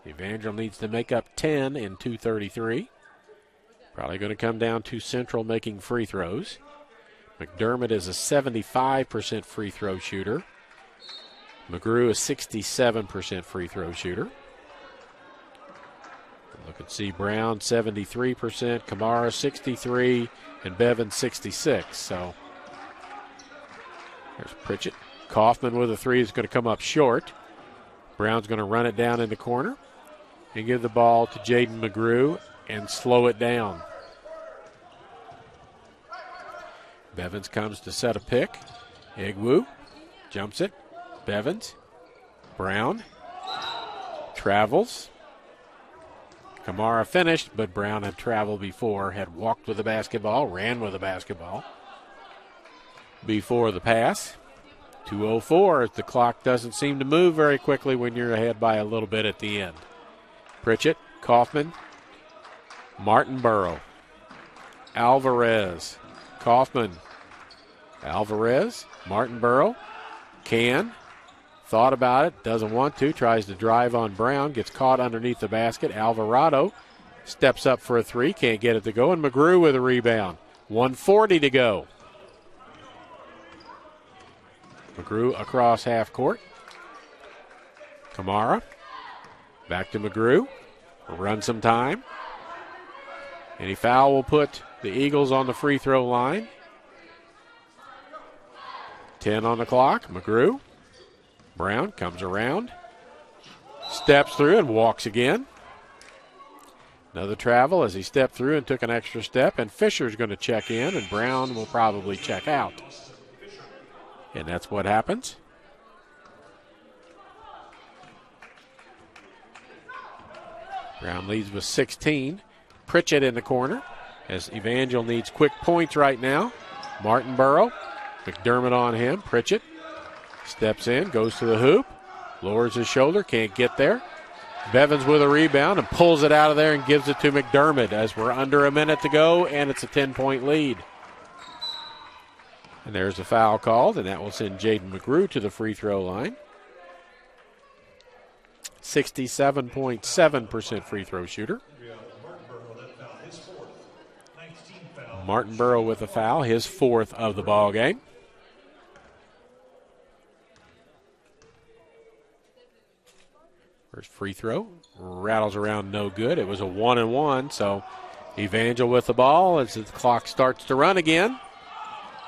Evangel needs to make up 10 in 2:33. Probably going to come down to Central making free throws. McDermott is a 75% free throw shooter. McGrew is 67% free throw shooter. Look and see Brown 73%, Kamara 63%, and Bevan 66%. So there's Pritchett. Kaufman with a three is going to come up short. Brown's going to run it down in the corner and give the ball to Jaden McGrew and slow it down. Bevins comes to set a pick. Egwu jumps it. Bevins. Brown. Travels. Kamara finished, but Brown had traveled before, had walked with the basketball, ran with the basketball before the pass. 2:04. The clock doesn't seem to move very quickly when you're ahead by a little bit at the end. Pritchett, Kaufman, Martinborough, Alvarez, Kaufman, Alvarez, Martinborough, thought about it, doesn't want to, tries to drive on Brown, gets caught underneath the basket. Alvarado steps up for a three, can't get it to go, and McGrew with a rebound. 1:40 to go. McGrew across half court. Kamara. Back to McGrew. Run some time. Any foul will put the Eagles on the free throw line. 10 on the clock. McGrew. Brown comes around. Steps through and walks again. Another travel as he stepped through and took an extra step. And Fisher's going to check in, and Brown will probably check out. And that's what happens. Brown leads with 16. Pritchett in the corner as Evangel needs quick points right now. Martinborough, McDermott on him. Pritchett steps in, goes to the hoop, lowers his shoulder, can't get there. Bevins with a rebound and pulls it out of there and gives it to McDermott as we're under a minute to go, and it's a 10-point lead. And there's a foul called, and that will send Jaden McGrew to the free throw line. 67.7% free throw shooter. Martinborough with a foul, his fourth of the ball game. First free throw, rattles around, no good. It was a 1-and-1, so Evangel with the ball as the clock starts to run again.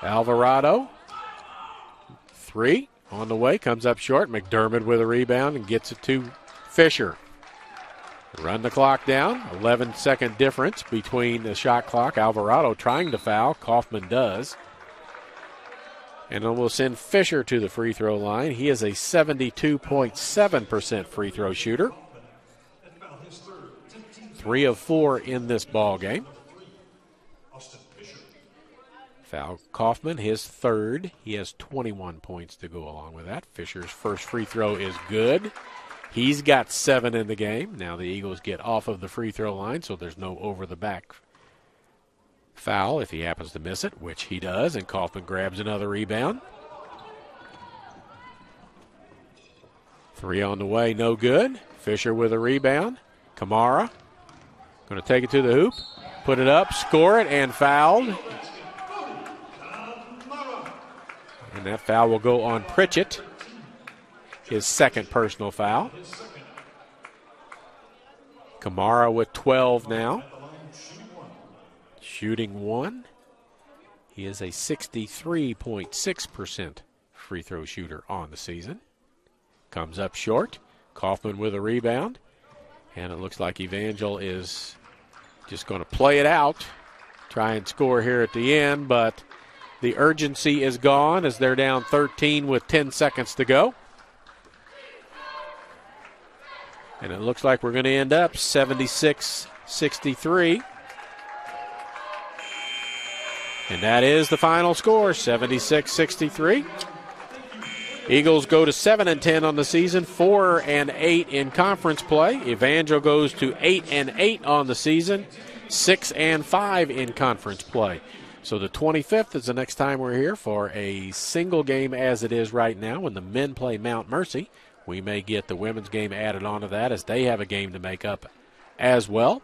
Alvarado, three on the way, comes up short. McDermott with a rebound and gets it to Fisher. Run the clock down, 11-second difference between the shot clock. Alvarado trying to foul, Kaufman does. And then we'll send Fisher to the free throw line. He is a 72.7% free throw shooter. 3 of 4 in this ball game. Foul Kaufman, his third. He has 21 points to go along with that. Fisher's first free throw is good. He's got 7 in the game. Now the Eagles get off of the free throw line, so there's no over-the-back foul if he happens to miss it, which he does, and Kaufman grabs another rebound. 3 on the way, no good. Fisher with a rebound. Kamara going to take it to the hoop, put it up, score it, and fouled. And that foul will go on Pritchett, his second personal foul. Kamara with 12 now. Shooting 1. He is a 63.6% free throw shooter on the season. Comes up short. Kaufman with a rebound. And it looks like Evangel is just going to play it out, try and score here at the end, but the urgency is gone as they're down 13 with 10 seconds to go. And it looks like we're going to end up 76-63. And that is the final score, 76-63. Eagles go to 7-10 on the season, 4-8 in conference play. Evangel goes to 8-8 on the season, 6-5 in conference play. So the 25th is the next time we're here for a single game as it is right now when the men play Mount Mercy. We may get the women's game added onto that as they have a game to make up as well.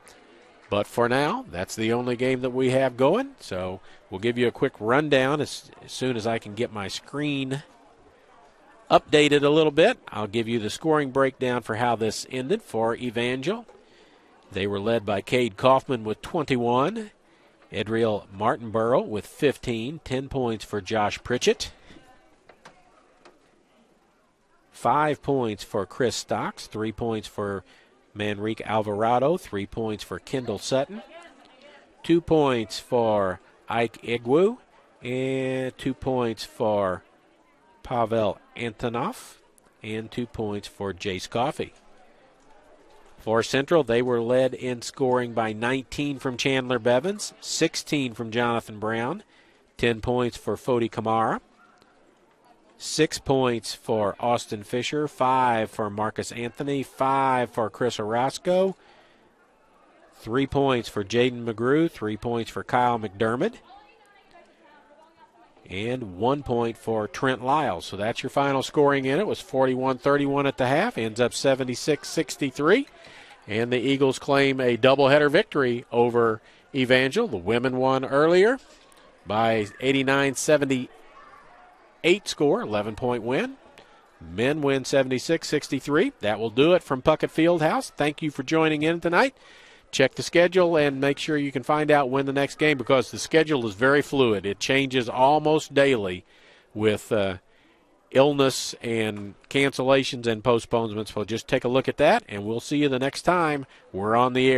But for now, that's the only game that we have going. So we'll give you a quick rundown as soon as I can get my screen updated a little bit. I'll give you the scoring breakdown for how this ended for Evangel. They were led by Cade Kaufman with 21. Edriel Martinborough with 15. 10 points for Josh Pritchett. 5 points for Chris Stocks. 3 points for Manrique Alvarado. 3 points for Kendall Sutton. 2 points for Ike Igwu. And 2 points for Pavel Antonov. And 2 points for Jace Coffey. For Central, they were led in scoring by 19 from Chandler Bevins, 16 from Jonathan Brown, 10 points for Fodi Kamara, 6 points for Austin Fisher, 5 for Marcus Anthony, 5 for Chris Orozco, 3 points for Jaden McGrew, 3 points for Kyle McDermott, and 1 point for Trent Lyles. So that's your final scoring in it. It was 41-31 at the half, ends up 76-63. And the Eagles claim a doubleheader victory over Evangel. The women won earlier by 89-78 score, 11-point win. Men win 76-63. That will do it from Puckett Fieldhouse. Thank you for joining in tonight. Check the schedule and make sure you can find out when the next game, because the schedule is very fluid. It changes almost daily with illness and cancellations and postponements. So just take a look at that, and we'll see you the next time we're on the air.